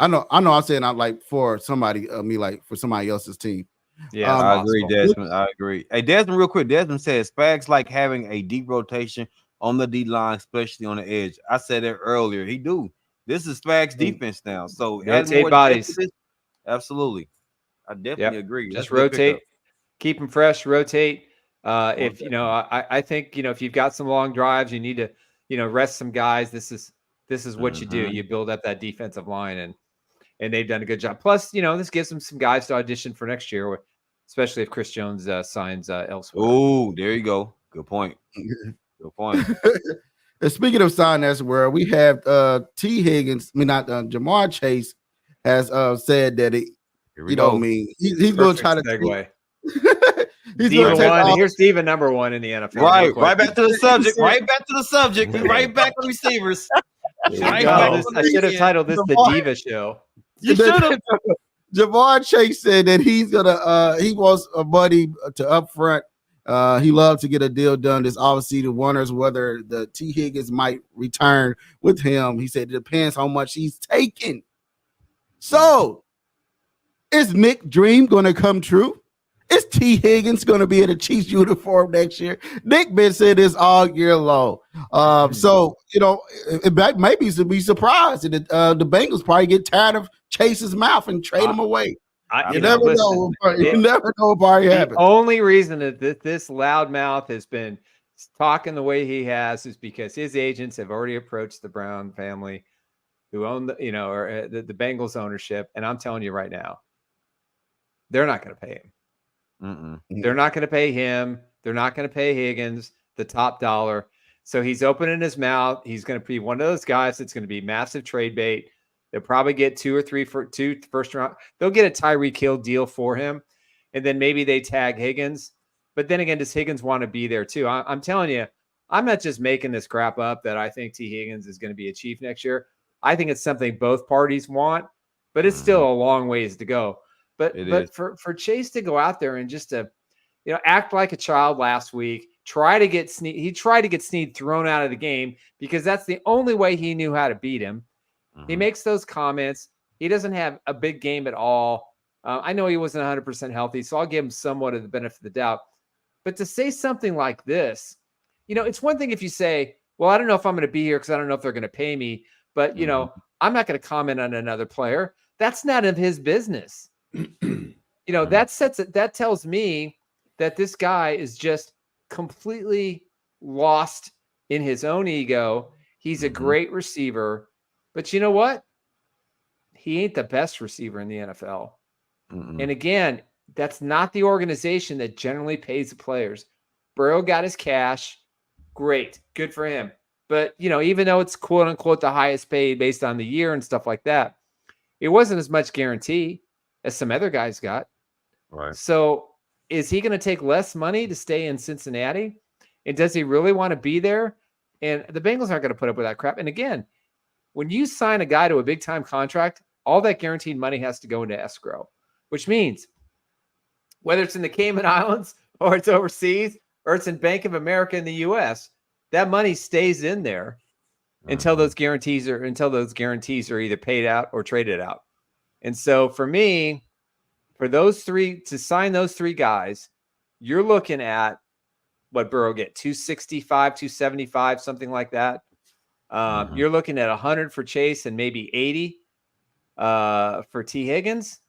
Speaker 4: I know. I'm saying I like for somebody, for somebody else's team.
Speaker 2: Yeah,
Speaker 5: I agree, Desmond. I agree. Hey, Desmond, real quick. Desmond says Spags like having a deep rotation on the D line, especially on the edge. I said it earlier. He do. This is Spags defense now. So
Speaker 2: rotate bodies.
Speaker 5: Absolutely. I definitely agree.
Speaker 2: Just rotate, keep them fresh, rotate. I think, if you've got some long drives, you need to, rest some guys. This is what you do. You build up that defensive line, and they've done a good job. Plus, this gives them some guys to audition for next year, especially if Chris Jones signs elsewhere.
Speaker 5: Oh, there you go. Good point. Good point.
Speaker 4: And speaking of signing elsewhere, we have T. Higgins. Jamar Chase has said that he's going to try to
Speaker 2: segue.
Speaker 4: He's going to take
Speaker 2: here's Steven number one in the NFL.
Speaker 5: Right back to the subject. Right back to the subject. Right back to receivers.
Speaker 2: I should have titled this the Diva Show.
Speaker 5: You should have.
Speaker 4: Jamar Chase said that he's gonna he wants a buddy to up front. He loves to get a deal done. This obviously the wonders whether the T. Higgins might return with him. He said it depends how much he's taking. So is Nick's dream gonna come true? Is T. Higgins going to be in a Chiefs uniform next year? Nick been saying this all year long. So, maybe to be surprised that the Bengals probably get tired of Chase's mouth and trade him away. You never know what probably happens.
Speaker 2: The only reason that this loudmouth has been talking the way he has is because his agents have already approached the Brown family who own the Bengals ownership. And I'm telling you right now, they're not going to pay him. They're not going to pay him. They're not going to pay Higgins the top dollar. So he's opening his mouth. He's going to be one of those guys that's going to be massive trade bait. They'll probably get 2 or 3 for 2 first round. They'll get a Tyreek Hill deal for him. And then maybe they tag Higgins. But then again, does Higgins want to be there too? I'm telling you, I'm not just making this crap up that I think T. Higgins is going to be a Chief next year. I think it's something both parties want, but it's still a long ways to go. But for Chase to go out there and just to, act like a child last week, try to get Snead thrown out of the game because that's the only way he knew how to beat him. He makes those comments. He doesn't have a big game at all. I know he wasn't 100% healthy, so I'll give him somewhat of the benefit of the doubt. But to say something like this, it's one thing if you say, well, I don't know if I'm going to be here because I don't know if they're going to pay me, but, I'm not going to comment on another player. That's none of his business. That tells me that this guy is just completely lost in his own ego. He's a great receiver, but you know what? He ain't the best receiver in the NFL. And again, that's not the organization that generally pays the players. Burrow got his cash. Great. Good for him. But, even though it's quote unquote the highest paid based on the year and stuff like that, it wasn't as much guarantee as some other guys got.
Speaker 5: Right.
Speaker 2: So is he going to take less money to stay in Cincinnati? And does he really want to be there? And the Bengals aren't going to put up with that crap. And again, when you sign a guy to a big time contract, all that guaranteed money has to go into escrow, which means whether it's in the Cayman Islands or it's overseas or it's in Bank of America in the US, that money stays in there until those guarantees are either paid out or traded out. And so for me, for those three to sign those 3 guys, you're looking at what Burrow get 265, 275, something like that. You're looking at 100 for Chase and maybe 80 for T. Higgins.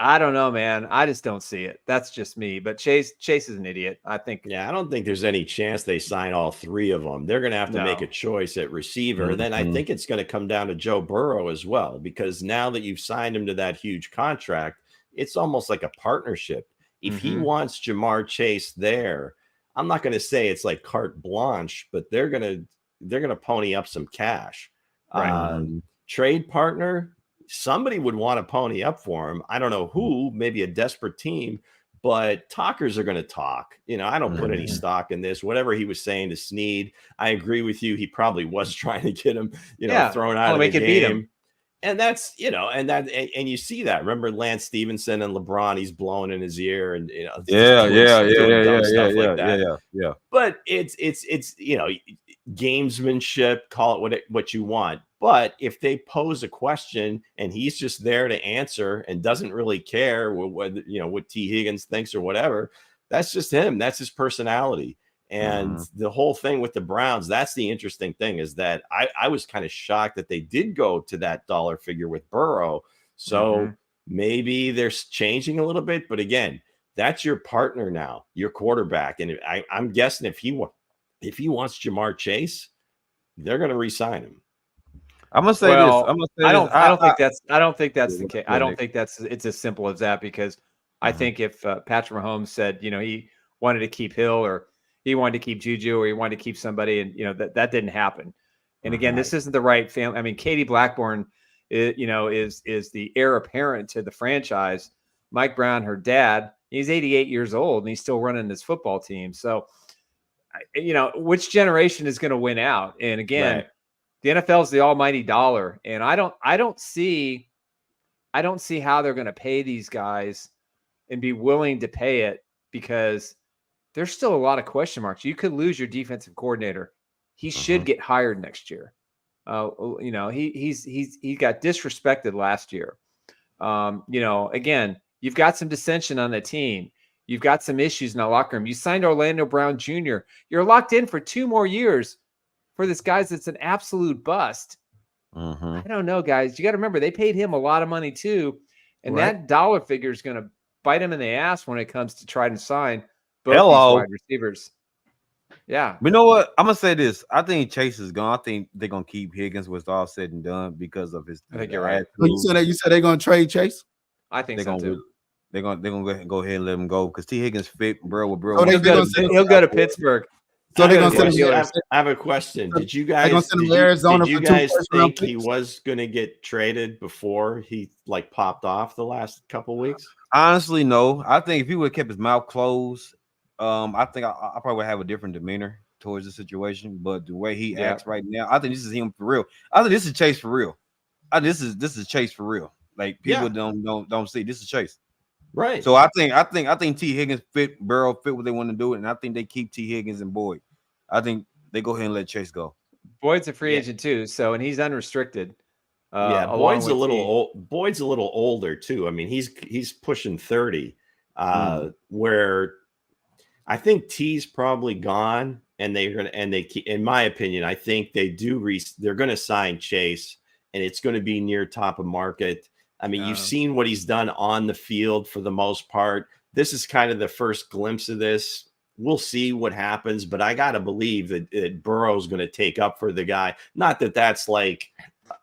Speaker 2: I don't know, man. I just don't see it. That's just me. But Chase is an idiot. I think.
Speaker 3: Yeah, I don't think there's any chance they sign all three of them. They're going to have to make a choice at receiver. And then I think it's going to come down to Joe Burrow as well, because now that you've signed him to that huge contract, it's almost like a partnership. If he wants Jamar Chase there, I'm not going to say it's like carte blanche, but they're going to pony up some cash.
Speaker 2: Right.
Speaker 3: Trade partner, somebody would want to pony up for him. I don't know who, maybe a desperate team, but talkers are going to talk. I don't put any stock in this. Whatever he was saying to Snead, I agree with you. He probably was trying to get him, thrown out of the game. Beat him. And that's, and you see that. Remember Lance Stevenson and LeBron, he's blowing in his ear and, stuff like that.
Speaker 5: Yeah.
Speaker 3: But it's gamesmanship, call it what you want. But if they pose a question and he's just there to answer and doesn't really care what T. Higgins thinks or whatever, that's just him. That's his personality. And the whole thing with the Browns, that's the interesting thing, is that I was kind of shocked that they did go to that dollar figure with Burrow. So maybe they're changing a little bit. But again, that's your partner now, your quarterback. And I'm guessing if he wants Jamar Chase, they're going to re-sign him.
Speaker 5: I'm gonna say this.
Speaker 2: I don't think that's the case. I don't think it's as simple as that, because I think if Patrick Mahomes said, he wanted to keep Hill, or he wanted to keep Juju, or he wanted to keep somebody, and that didn't happen. And again, this isn't the right family. I mean, Katie Blackburn, is the heir apparent to the franchise. Mike Brown, her dad, he's 88 years old and he's still running this football team. So, which generation is going to win out? And again, the NFL is the almighty dollar, and I don't see how they're going to pay these guys and be willing to pay it, because there's still a lot of question marks. You could lose your defensive coordinator. He should get hired next year. He got disrespected last year. Again, you've got some dissension on the team. You've got some issues in the locker room. You signed Orlando Brown Jr. You're locked in for 2 more years for this guy that's an absolute bust. I don't know, guys. You got to remember, they paid him a lot of money too. And that dollar figure is going to bite him in the ass when it comes to trying to sign both these wide receivers. Yeah.
Speaker 5: You know what? I'm going to say this. I think Chase is gone. I think they're going to keep Higgins when it's all said and done because of his.
Speaker 2: I think you're right.
Speaker 4: You said they're going to trade Chase?
Speaker 2: I think so too.
Speaker 5: They're gonna go ahead and let him go because T. Higgins fit bro.
Speaker 2: He'll go to Pittsburgh.
Speaker 4: So they're gonna send him.
Speaker 3: I have a question. Did you guys?
Speaker 4: Send him to Arizona.
Speaker 3: Did you guys think he was gonna get traded before he popped off the last couple weeks?
Speaker 5: Honestly, no. I think if he would have kept his mouth closed, I think I probably would have a different demeanor towards the situation. But the way he acts right now, I think this is him for real. I think this is Chase for real. This is Chase for real. Like people don't see this is Chase.
Speaker 3: Right.
Speaker 5: So I think T. Higgins fit Burrow fit what they want to do, and I think they keep T. Higgins and Boyd. I think they go ahead and let Chase go.
Speaker 2: Boyd's a free agent too, and he's unrestricted.
Speaker 3: Boyd's a little older too. I mean, he's pushing 30. Where I think T's probably gone, and in my opinion, I think they're going to sign Chase, and it's going to be near top of market. I mean, you've seen what he's done on the field for the most part. This is kind of the first glimpse of this. We'll see what happens, but I got to believe that Burrow's going to take up for the guy. Not that that's like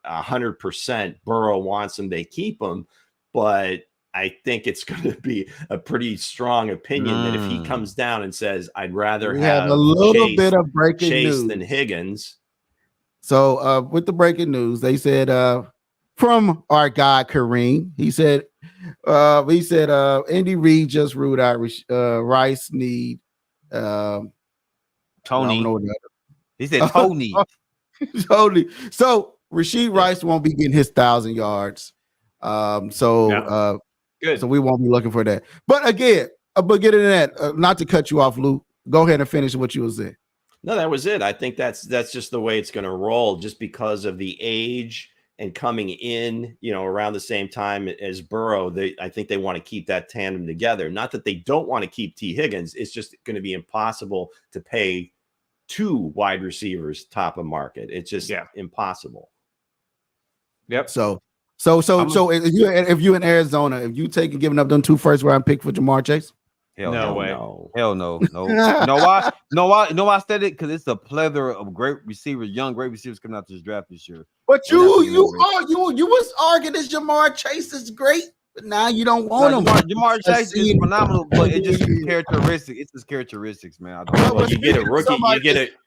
Speaker 3: 100% Burrow wants him, they keep him, but I think it's going to be a pretty strong opinion that if he comes down and says, I'd rather have
Speaker 4: a little bit of breaking
Speaker 3: Chase
Speaker 4: news
Speaker 3: than Higgins.
Speaker 4: So with the breaking news, they said from our guy Kareem, he said Andy Reid just ruled out Rice, Snead,
Speaker 5: Tony. He said Tony.
Speaker 4: Tony. So Rashid Rice won't be getting his 1,000 yards. Good. So we won't be looking for that. But again, but getting to that, not to cut you off, Lou. Go ahead and finish what you were saying.
Speaker 3: No, that was it. I think that's just the way it's going to roll, just because of the age and coming in, around the same time as Burrow. I think they want to keep that tandem together. Not that they don't want to keep T. Higgins. It's just going to be impossible to pay 2 wide receivers top of market. It's just impossible.
Speaker 2: Yep.
Speaker 4: So So if you in Arizona, if you giving up them 2 first-round pick for Jamar Chase?
Speaker 2: No way.
Speaker 5: Hell no. You know why? I said it? Because it's a plethora of great receivers, young great receivers coming out to this draft this year.
Speaker 4: But you was arguing this Jamar Chase is great, but now you don't want him.
Speaker 5: Jamar Chase is phenomenal, but it's just characteristics. It's his characteristics, man.
Speaker 3: Well, you get a rookie,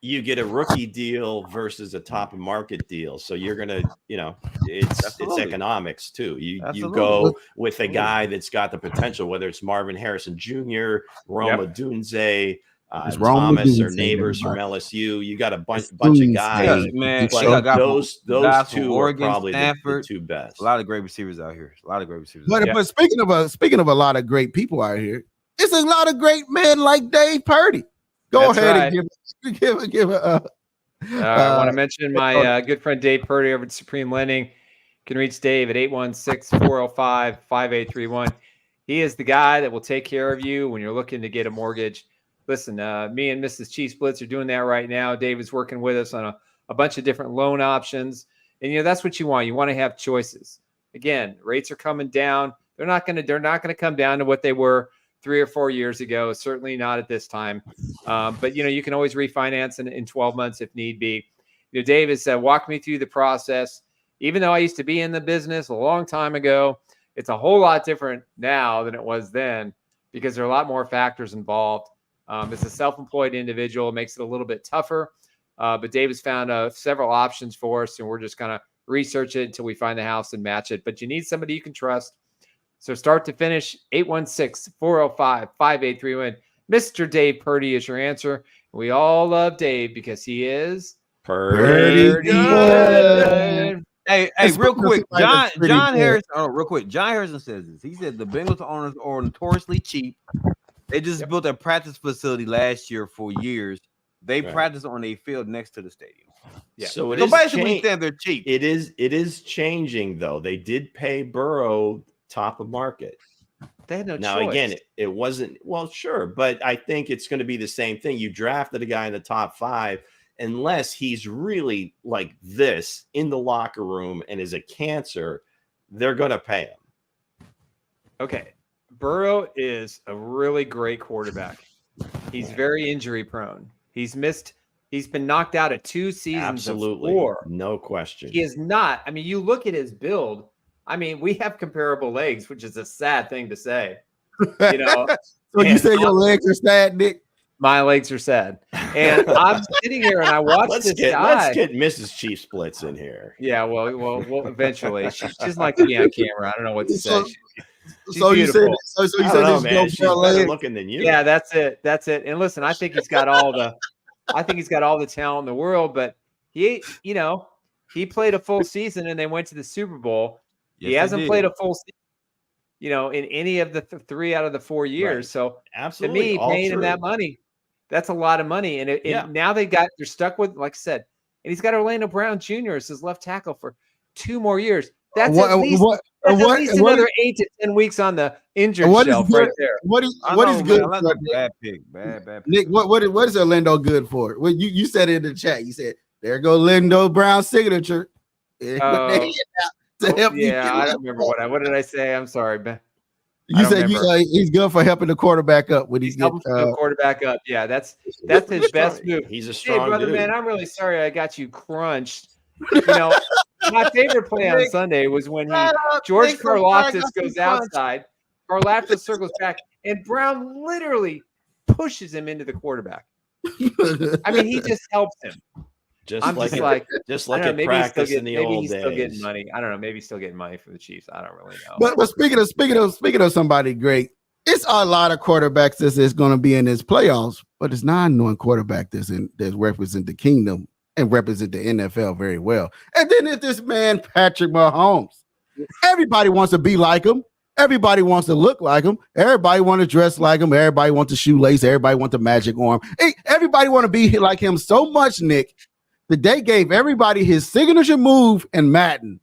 Speaker 3: you get a rookie deal versus a top of market deal. So you're gonna, it's economics too. You go with a guy that's got the potential, whether it's Marvin Harrison Jr., Roma Dunze, Thomas or Neighbors from LSU. You got a bunch of guys,
Speaker 5: man.
Speaker 3: Those two are
Speaker 5: Oregon,
Speaker 3: probably
Speaker 5: Stanford,
Speaker 3: the 2 best.
Speaker 5: A lot of great receivers out here.
Speaker 4: But speaking of a lot of great people out here, it's a lot of great men like Dave Purdy. Go ahead and give a.
Speaker 2: I want to mention my good friend Dave Purdy over at Supreme Lending. You can reach Dave at 816-405-5831. He is the guy that will take care of you when you're looking to get a mortgage. Listen, me and Mrs. Chiefs Blitz are doing that right now. Dave is working with us on a bunch of different loan options. And, that's what you want. You want to have choices. Again, rates are coming down. They're not going to come down to what they were 3 or 4 years ago. Certainly not at this time. But, you can always refinance in 12 months if need be. Dave has walked me through the process. Even though I used to be in the business a long time ago, it's a whole lot different now than it was then because there are a lot more factors involved. As a self-employed individual, it makes it a little bit tougher. But Dave has found several options for us, and we're just going to research it until we find the house and match it. But you need somebody you can trust. So start to finish, 816-405-5831. Mr. Dave Purdy is your answer. We all love Dave because he is
Speaker 3: Purdy
Speaker 2: good.
Speaker 5: Hey, real quick, John Harrison. Oh, real quick, John Harrison says this. He said the Bengals owners are notoriously cheap. They just built a practice facility last year for years. They practice on a field next to the stadium.
Speaker 3: Yeah. So
Speaker 5: basically, they're cheap.
Speaker 3: It is changing though. They did pay Burrow top of market.
Speaker 2: They had no choice.
Speaker 3: Now again, it wasn't sure, but I think it's going to be the same thing. You drafted a guy in the top 5, unless he's really like this in the locker room and is a cancer, they're going to pay him.
Speaker 2: Okay. Burrow is a really great quarterback. He's very injury prone. He's been knocked out of 2 seasons.
Speaker 3: Absolutely.
Speaker 2: Of 4.
Speaker 3: No question.
Speaker 2: He is not. I mean, you look at his build. I mean, we have comparable legs, which is a sad thing to say.
Speaker 4: So you say your legs are sad, Nick?
Speaker 2: My legs are sad. And I'm sitting here and I watch
Speaker 3: Let's get Mrs. Chiefs Blitz in here.
Speaker 2: Yeah, well, eventually. She doesn't like to be on camera. I don't know what to say. She's
Speaker 4: you said
Speaker 3: she's better looking than you.
Speaker 2: Yeah, that's it. And listen, I think he's got all the talent in the world, but he played a full season and they went to the Super Bowl. Yes, he hasn't played a full season, in any of the 3 out of the 4 years. Right. So
Speaker 3: absolutely,
Speaker 2: to me, paying him that money, that's a lot of money. And now they're stuck with, like I said, and he's got Orlando Brown Jr. as his left tackle for 2 more years. That's at least another 8 to 10 weeks on the injured shelf right there.
Speaker 4: What is good?
Speaker 5: Bad pick.
Speaker 4: Nick, what is Orlando good for? Well, you said it in the chat. You said, there go Orlando Brown's signature.
Speaker 2: I don't remember what did I say? I'm sorry, man.
Speaker 4: You said he's good for helping the quarterback up when he's
Speaker 2: helping the quarterback up. Yeah, that's his best move.
Speaker 3: He's a strong
Speaker 2: brother,
Speaker 3: dude.
Speaker 2: Man. I'm really sorry I got you crunched. My favorite play on Sunday was when George Karlaftis goes outside, Karlaftis circles back, and Brown literally pushes him into the quarterback. I mean, he just helps him.
Speaker 3: Just like at practice in the old days.
Speaker 2: Maybe he's still getting money. I don't know. Maybe he's still getting money from the Chiefs. I don't really know.
Speaker 4: But speaking of somebody great, it's a lot of quarterbacks that's going to be in this playoffs, but it's not one quarterback that's represent the kingdom and represent the NFL very well. And then it's this man, Patrick Mahomes. Everybody wants to be like him. Everybody wants to look like him. Everybody want to dress like him. Everybody wants the shoelace. Everybody wants the magic arm. Everybody want to be like him so much, Nick, that they gave everybody his signature move in Madden.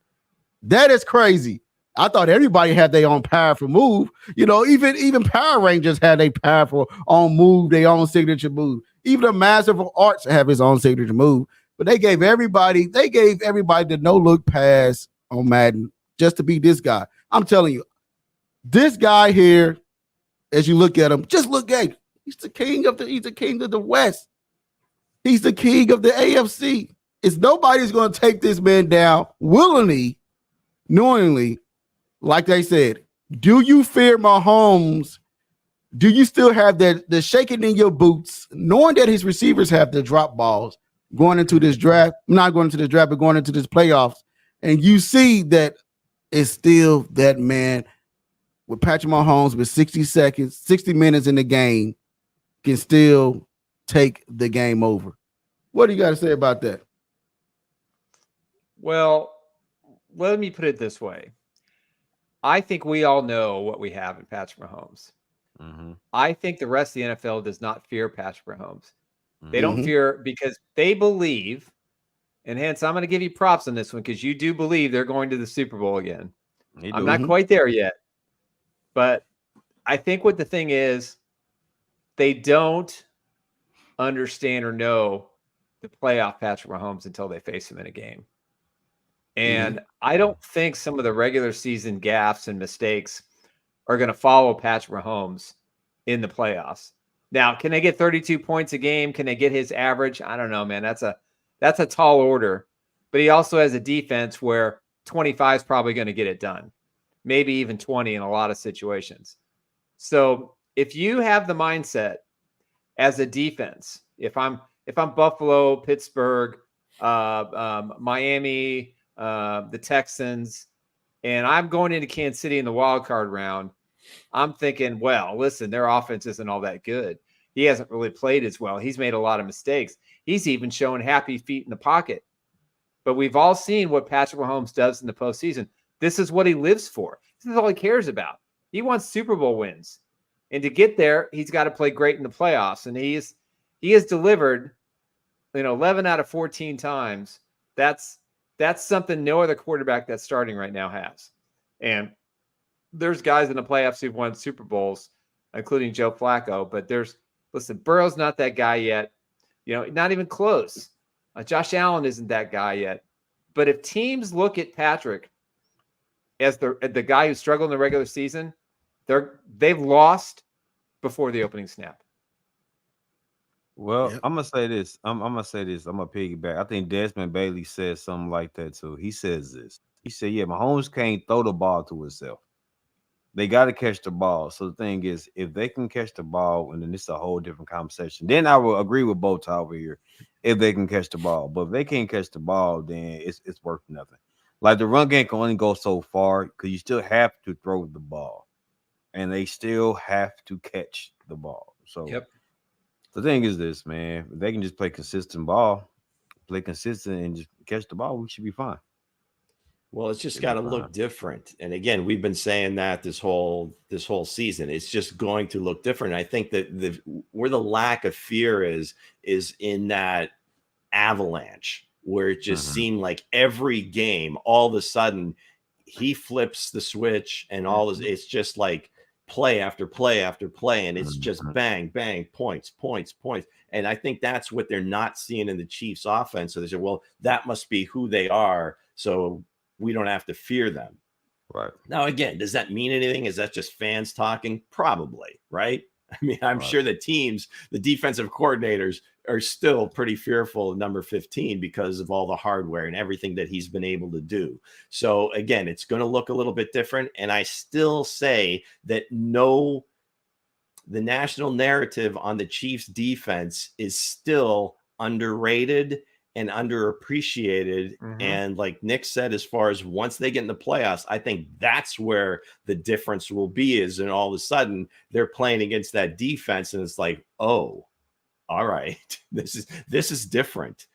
Speaker 4: That is crazy. I thought everybody had their own powerful move. Even Power Rangers had a powerful own move, their own signature move. Even the Master of Arts have his own signature move. But they gave everybody the no-look pass on Madden. just to be this guy. I'm telling you, this guy here, as you look at him, just look at him. He's the king of the West. He's the king of the AFC. It's nobody's going to take this man down willingly, knowingly. Like they said, do you fear Mahomes? Do you still have the shaking in your boots, knowing that his receivers have the drop balls going into this draft, not going into this draft, but going into this playoffs, and you see that it's still that man with Patrick Mahomes with 60 minutes in the game can still take the game over. What do you got to say about that?
Speaker 2: Well, let me put it this way. I think we all know what we have in Patrick Mahomes.
Speaker 5: Mm-hmm.
Speaker 2: I think the rest of the NFL does not fear Patrick Mahomes. They
Speaker 5: Mm-hmm.
Speaker 2: don't fear because they believe, and hence I'm going to give you props on this one because you do believe they're going to the Super Bowl again. I'm not quite there yet, but I think what the thing is, they don't understand or know the playoff Patrick Mahomes until they face him in a game. And I don't think some of the regular season gaffes and mistakes are going to follow Patrick Mahomes in the playoffs. Now, can they get 32 points a game? Can they get his average? I don't know, man. That's a tall order. But he also has a defense where 25 is probably going to get it done. Maybe even 20 in a lot of situations. So if you have the mindset as a defense, if I'm Buffalo, Pittsburgh, Miami, the Texans, and I'm going into Kansas City in the wild card round, I'm thinking, well, listen, their offense isn't all that good. He hasn't really played as well. He's made a lot of mistakes. He's even shown happy feet in the pocket. But we've all seen what Patrick Mahomes does in the postseason. This is what he lives for. This is all he cares about. He wants Super Bowl wins. And to get there, he's got to play great in the playoffs. And he has delivered, 11 out of 14 times. That's something no other quarterback that's starting right now has. And there's guys in the playoffs who've won Super Bowls, including Joe Flacco. But Burrow's not that guy yet. Not even close. Josh Allen isn't that guy yet. But if teams look at Patrick as the guy who struggled in the regular season, they've lost before the opening snap.
Speaker 5: Well, I'm gonna say this. I'm gonna piggyback. I think Desmond Bailey said something like that too. He says this. He said, "Yeah, Mahomes can't throw the ball to himself. They got to catch the ball." So the thing is, if they can catch the ball, and then it's a whole different conversation. Then I will agree with both over here if they can catch the ball. But if they can't catch the ball, then it's worth nothing. Like the run game can only go so far because you still have to throw the ball, and they still have to catch the ball. So the thing is this, man. If they can just play consistent ball, play consistent, and just catch the ball, we should be fine.
Speaker 3: Well, it's just got to look different. And again, we've been saying that this whole season. It's just going to look different. I think that where the lack of fear is in that avalanche, where it just seemed like every game, all of a sudden, he flips the switch, and it's just like play after play after play, and it's just bang, bang, points. And I think that's what they're not seeing in the Chiefs' offense. So they say, well, that must be who they are. So we don't have to fear them.
Speaker 5: Right.
Speaker 3: Now, again, does that mean anything? Is that just fans talking? Probably, right? I mean, I'm sure the teams, the defensive coordinators are still pretty fearful of number 15 because of all the hardware and everything that he's been able to do. So again, it's going to look a little bit different. And I still say that the national narrative on the Chiefs defense is still underrated and underappreciated. And like Nick said, as far as once they get in the playoffs, I think that's where the difference will be and all of a sudden they're playing against that defense. And it's like, oh, all right, this is different,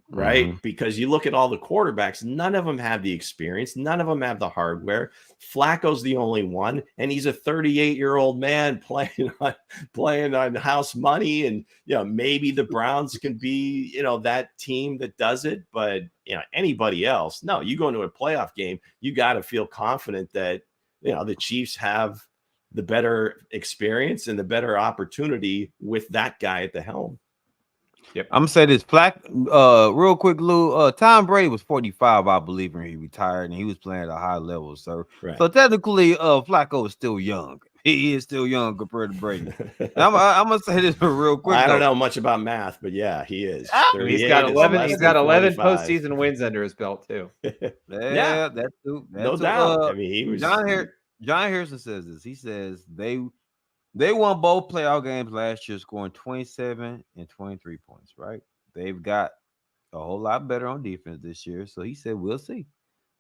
Speaker 3: right? Because you look at all the quarterbacks, none of them have the experience. None of them have the hardware. Flacco's the only one. And he's a 38-year-old man playing on house money. And, maybe the Browns can be, that team that does it. But, anybody else, no, you go into a playoff game, you got to feel confident that, the Chiefs have the better experience and the better opportunity with that guy at the helm.
Speaker 2: Yep.
Speaker 5: I'm gonna say this, real quick, Lou. Tom Brady was 45, I believe, when he retired, and he was playing at a high level. So,
Speaker 3: Right.
Speaker 5: so technically, Flacco is still young. He is still young compared to Brady. I'm gonna say this real quick.
Speaker 3: I don't know much about math, but yeah, he is.
Speaker 2: He's got 11. He's got 11
Speaker 3: 45.
Speaker 2: postseason wins under his belt too.
Speaker 5: Yeah, that's true.
Speaker 3: No doubt. I mean, he was.
Speaker 5: John Harrison says this. He says they won both playoff games last year, scoring 27 and 23 points. Right? They've got a whole lot better on defense this year. So he said, "We'll see.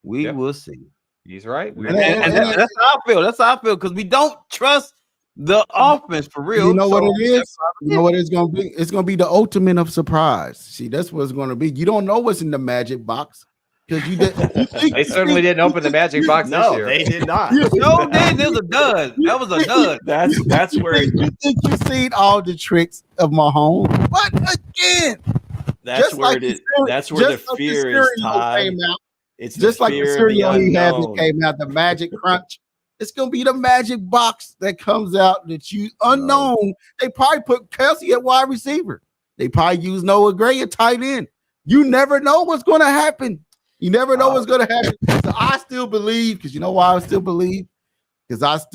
Speaker 5: We will see."
Speaker 2: He's right.
Speaker 5: And that's how I feel. That's how I feel because we don't trust the offense for real.
Speaker 4: You know what it is? You know what it's gonna be? It's gonna be the ultimate of surprise. See, that's what it's gonna be. You don't know what's in the magic box because you did.
Speaker 2: They certainly didn't open the magic box this
Speaker 3: No,
Speaker 2: year.
Speaker 3: they did not.
Speaker 5: No, that was a dud. That was a dud.
Speaker 3: That's where
Speaker 4: you think you seen all the tricks of Mahomes, but again,
Speaker 3: that's where it is. That's where the fear is tied. It's
Speaker 4: just like the cereal he had that
Speaker 3: came
Speaker 4: came out, the Magic Crunch. It's gonna be the magic box that comes out that you unknown. They probably put Kelsey at wide receiver. They probably use Noah Gray at tight end. You never know what's gonna happen. You never know what's gonna happen. So I still believe, because you know why I still believe? Because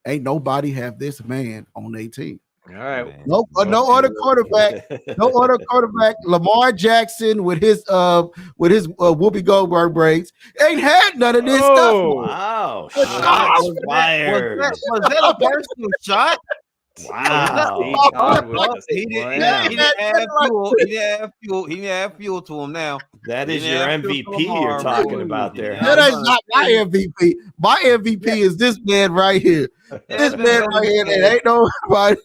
Speaker 4: ain't nobody have this man on their team.
Speaker 2: All right.
Speaker 4: No other quarterback. No other quarterback. Lamar Jackson with his Whoopi Goldberg braids ain't had none of this stuff.
Speaker 3: Wow!
Speaker 5: Was that a personal shot?
Speaker 3: Wow!
Speaker 5: He didn't add fuel to him now.
Speaker 3: That is your MVP you're talking about there.
Speaker 4: That is not my MVP. My MVP is this man right here. This man right here. That ain't nobody.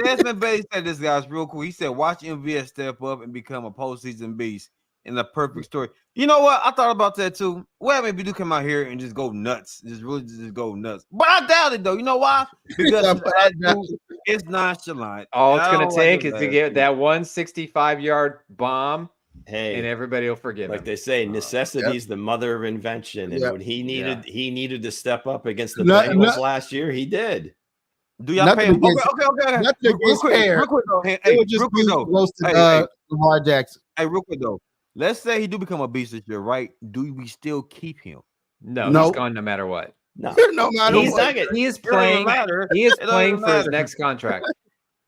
Speaker 5: Desmond Bailey said this, guys, real cool. He said, watch MVS step up and become a postseason beast in the perfect story. You know what? I thought about that too. Well, maybe do come out here and just go nuts. Just go nuts. But I doubt it, though. You know why? Because it's nonchalant.
Speaker 2: All it's going to take is to get that 165-yard bomb.
Speaker 3: Hey,
Speaker 2: and everybody will forgive him.
Speaker 3: Like they say, necessity is the mother of invention. And when he needed to step up against the Bengals last year, he did.
Speaker 5: Do y'all pay him? Okay. Real quick though. Hey,
Speaker 4: Lamar Jackson.
Speaker 5: Hey, real quick though. Let's say he do become a beast this year, right? Do we still keep him?
Speaker 2: No, he's gone no matter what.
Speaker 3: No
Speaker 2: matter what. He is playing. He is playing for his next contract.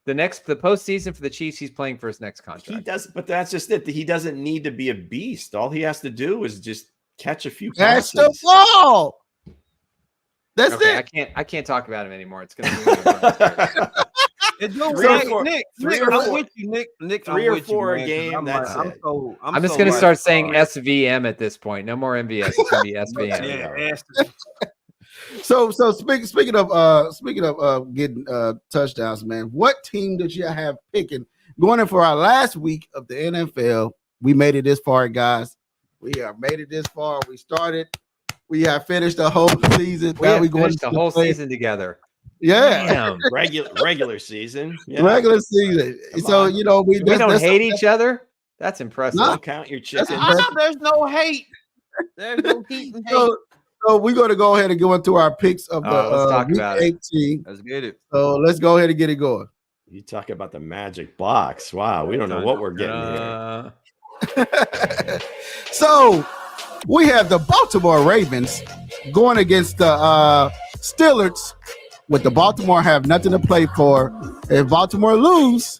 Speaker 2: The postseason for the Chiefs, he's playing for his next contract.
Speaker 3: He does, but that's just it. He doesn't need to be a beast. All he has to do is just catch a few passes.
Speaker 4: That's the ball. That's it.
Speaker 2: I can't talk about him anymore. It's going to be
Speaker 5: Nick.
Speaker 3: 3 or 4 a game. That's it.
Speaker 2: I'm just going to start saying SVM at this point. No more MVS. It's going to be SVM.
Speaker 4: So speaking of getting touchdowns, man, what team did you have picking going in for our last week of the NFL? We made it this far, guys. We have made it this far. We started. We have finished the whole season.
Speaker 2: We finished the whole season together.
Speaker 4: Yeah,
Speaker 3: regular season. Yeah.
Speaker 4: Regular season. So you know we
Speaker 2: don't hate each other. That's impressive.
Speaker 3: Don't count your chickens.
Speaker 5: There's no hate. There's no heat and hate.
Speaker 4: So we're going to go ahead and go into our picks of the
Speaker 2: let's talk
Speaker 4: week
Speaker 2: about
Speaker 4: 18.
Speaker 5: Let's get it.
Speaker 4: So let's go ahead and get it going.
Speaker 3: You talk about the magic box. Wow, we don't know what we're getting here.
Speaker 4: So we have the Baltimore Ravens going against the Steelers. With the Baltimore have nothing to play for. If Baltimore lose,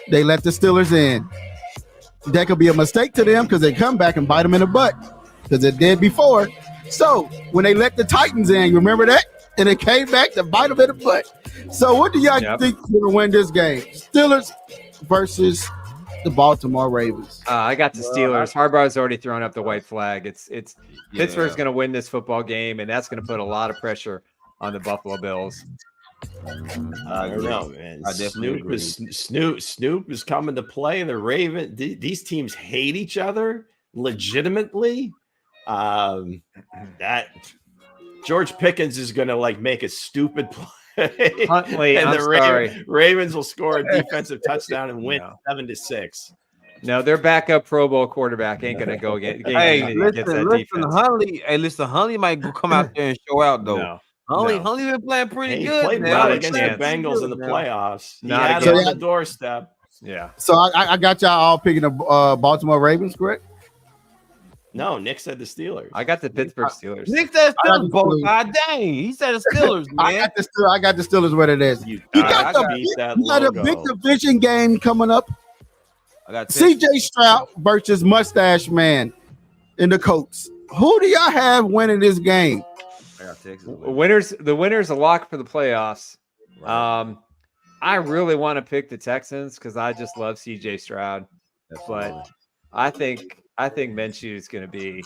Speaker 4: they let the Steelers in. That could be a mistake to them because they come back and bite them in the butt because it did before. So when they let the Titans in, you remember that? And it came back to bite them in the butt. So what do y'all think is going to win this game? Steelers versus the Baltimore Ravens.
Speaker 2: I got the Steelers. Harbaugh's already thrown up the white flag. It's Pittsburgh's going to win this football game, and that's going to put a lot of pressure on the Buffalo Bills.
Speaker 3: I don't know, man. Snoop is coming to play. The Ravens. These teams hate each other legitimately. That George Pickens is going to make a stupid play.
Speaker 2: Huntley,
Speaker 3: and
Speaker 2: the
Speaker 3: Ravens will score a defensive touchdown and win 7-6.
Speaker 2: No, their backup Pro Bowl quarterback ain't gonna go get.
Speaker 5: Listen, Huntley. Hey, listen, Huntley might come out there and show out though.
Speaker 2: No.
Speaker 5: Huntley
Speaker 2: No.
Speaker 5: been playing pretty
Speaker 3: He
Speaker 5: good.
Speaker 3: played
Speaker 5: man.
Speaker 3: well
Speaker 2: Not a
Speaker 3: against
Speaker 2: chance.
Speaker 3: the Bengals in the playoffs. He
Speaker 2: Not
Speaker 3: had
Speaker 2: against-
Speaker 3: it on the doorstep.
Speaker 2: Yeah.
Speaker 4: So I got y'all all picking the Baltimore Ravens, correct?
Speaker 3: No, Nick said the Steelers.
Speaker 2: I got the Pittsburgh Steelers.
Speaker 5: Nick said
Speaker 4: I got
Speaker 5: Steelers
Speaker 4: the
Speaker 5: both.
Speaker 4: Steelers.
Speaker 5: God dang, he said the Steelers,
Speaker 4: I
Speaker 5: man.
Speaker 4: got the Steelers where it is.
Speaker 3: You
Speaker 4: You
Speaker 3: got
Speaker 4: got
Speaker 3: to beat that
Speaker 4: You got a
Speaker 3: logo.
Speaker 4: big division game coming up.
Speaker 5: I got Texas.
Speaker 4: CJ Stroud versus Mustache Man in the Colts. Who do y'all have winning this game?
Speaker 5: I got Texas.
Speaker 2: The winner's a lock for the playoffs.
Speaker 5: Right.
Speaker 2: I really want to pick the Texans because I just love CJ Stroud. But I think Minshew is going to be.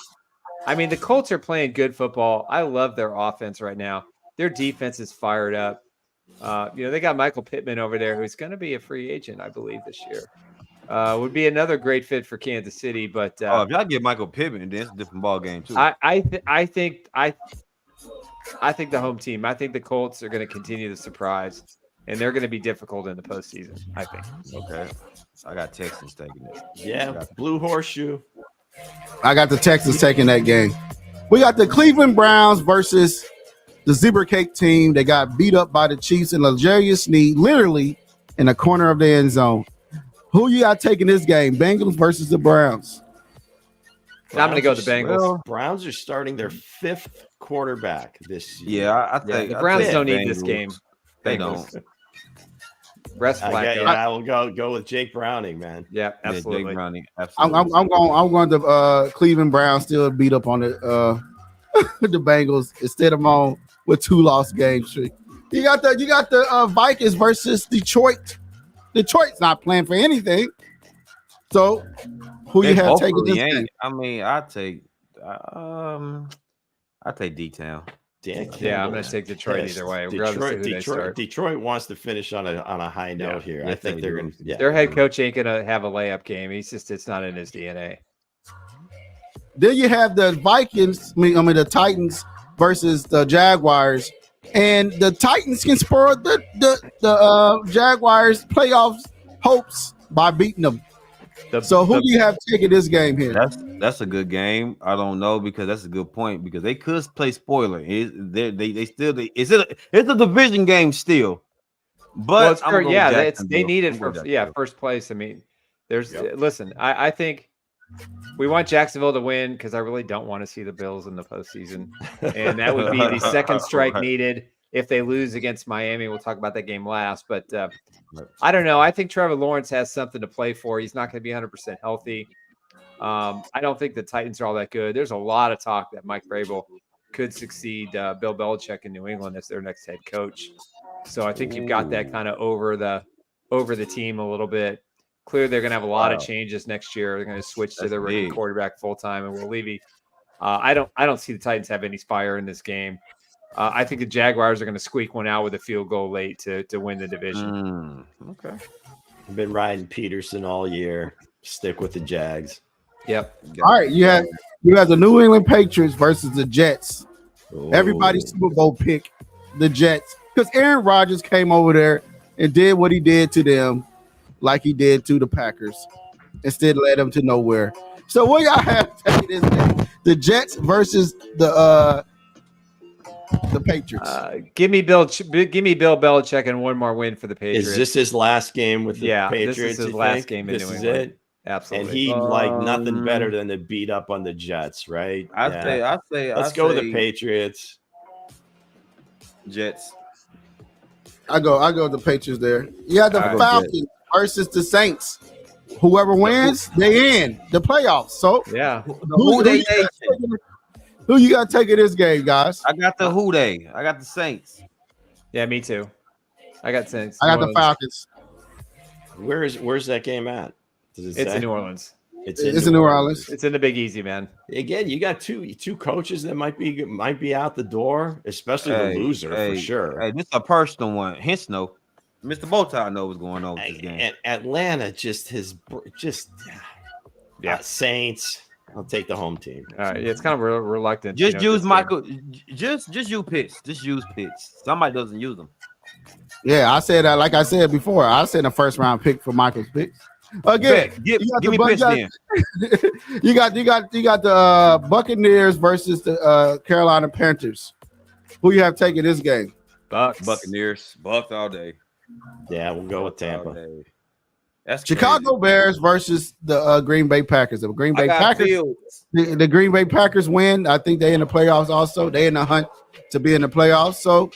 Speaker 2: I mean, the Colts are playing good football. I love their offense right now. Their defense is fired up. They got Michael Pittman over there, who's going to be a free agent, I believe, this year. Would be another great fit for Kansas City. But
Speaker 5: if y'all get Michael Pittman, then it's a different ball game too.
Speaker 2: I think the home team. I think the Colts are going to continue to surprise, and they're going to be difficult in the postseason. I think.
Speaker 5: Okay, I got Texans taking it.
Speaker 3: Yeah, blue horseshoe.
Speaker 4: I got the Texans taking that game. We got the Cleveland Browns versus the Zebra Cake team. They got beat up by the Chiefs and L'Jarius Sneed, literally in the corner of the end zone. Who you got taking this game? Bengals versus the Browns.
Speaker 2: I'm going to go with the Bengals.
Speaker 3: Browns are starting their 5th quarterback this year.
Speaker 5: Yeah, I think
Speaker 2: the Browns
Speaker 5: I think
Speaker 2: don't need
Speaker 5: Bengals.
Speaker 2: this game.
Speaker 5: They
Speaker 2: Bengals.
Speaker 5: don't.
Speaker 2: Rest Flacco.
Speaker 3: I will go with Jake Browning, man.
Speaker 2: Yeah, absolutely.
Speaker 5: Yeah, Jake Browning,
Speaker 4: I'm
Speaker 5: absolutely.
Speaker 4: going to Cleveland Browns still beat up on the the Bengals instead of on with 2 lost game streak. You got the Vikings versus Detroit. Detroit's not playing for anything. So who you have taking this game?
Speaker 5: I mean, I take D-Town.
Speaker 2: Yeah, I'm going to take Detroit either way.
Speaker 3: Detroit wants to finish on a high note here.
Speaker 5: Yeah,
Speaker 3: I think they're going to. Yeah.
Speaker 2: Their head coach ain't going to have a layup game. It's not in his DNA.
Speaker 4: Then you have the Vikings, the Titans versus the Jaguars, and the Titans can spoil the Jaguars' playoffs hopes by beating them. So who do you have taking this game here?
Speaker 5: That's a good game. I don't know because that's a good point because they could play spoiler. It's a division game still. But
Speaker 2: they need it for first place. I mean, listen, I think we want Jacksonville to win because I really don't want to see the Bills in the postseason, and that would be the second strike needed. If they lose against Miami, we'll talk about that game last. But I don't know. I think Trevor Lawrence has something to play for. He's not going to be 100% healthy. I don't think the Titans are all that good. There's a lot of talk that Mike Vrabel could succeed Bill Belichick in New England as their next head coach. So I think you've got that kind of over the team a little bit. Clearly, they're going to have a lot of changes next year. They're going to switch to their rookie quarterback full time, and Will Levy. I don't see the Titans have any fire in this game. I think the Jaguars are going to squeak one out with a field goal late to win the division.
Speaker 5: Okay.
Speaker 3: I've been riding Peterson all year. Stick with the Jags.
Speaker 2: Yep.
Speaker 4: All right, you have the New England Patriots versus the Jets.
Speaker 3: Ooh.
Speaker 4: Everybody's Super Bowl pick the Jets because Aaron Rodgers came over there and did what he did to them, like he did to the Packers, instead led them to nowhere. So what y'all have taking this game? The Jets versus the Patriots.
Speaker 2: Give me Bill Belichick and one more win for the Patriots.
Speaker 3: Is this his last game with the Patriots?
Speaker 2: This is his last game in New England.
Speaker 3: This is it?
Speaker 2: Absolutely.
Speaker 3: And he like nothing better than to beat up on the Jets, right?
Speaker 5: I say
Speaker 3: let's go with the Patriots.
Speaker 5: Jets.
Speaker 4: I go with the Patriots there. You have the Falcons versus the Saints. Whoever wins, they in the playoffs. So
Speaker 2: yeah.
Speaker 4: Who you got taking this game, guys?
Speaker 5: I got the Who They. I got the Saints.
Speaker 2: Yeah, me too. I got Saints.
Speaker 4: I got the Falcons.
Speaker 3: Where's that game at?
Speaker 2: It's in New Orleans.
Speaker 4: It's in New Orleans.
Speaker 2: It's in the Big Easy, man.
Speaker 3: Again, you got two coaches that might be out the door, especially the loser for sure.
Speaker 5: Hey, this is a personal one. Hence, no. Mr. Bowtie know what's going on with this game.
Speaker 3: And Atlanta Saints. I'll take the home team.
Speaker 2: All right, it's kind of reluctant.
Speaker 5: Just use Michael. Just use Pitts. Just use Pitts. Somebody doesn't use them.
Speaker 4: Yeah, I said that. Like I said before, I said a first round pick for Michael's picks. Again,
Speaker 5: give me Pitts then.
Speaker 4: You got the Buccaneers versus the Carolina Panthers. Who you have taking this game?
Speaker 2: Bucks.
Speaker 5: Buccaneers. Bucks all day.
Speaker 3: Yeah, we'll go with
Speaker 5: Bucks all
Speaker 3: Tampa.
Speaker 5: day. That's
Speaker 4: Chicago
Speaker 5: crazy.
Speaker 4: Bears versus the Green Bay Packers. The Green
Speaker 5: I
Speaker 4: Bay
Speaker 5: got
Speaker 4: Packers.
Speaker 5: Fields.
Speaker 4: The Green Bay Packers win. I think they in the playoffs also. They in the hunt to be in the playoffs. So,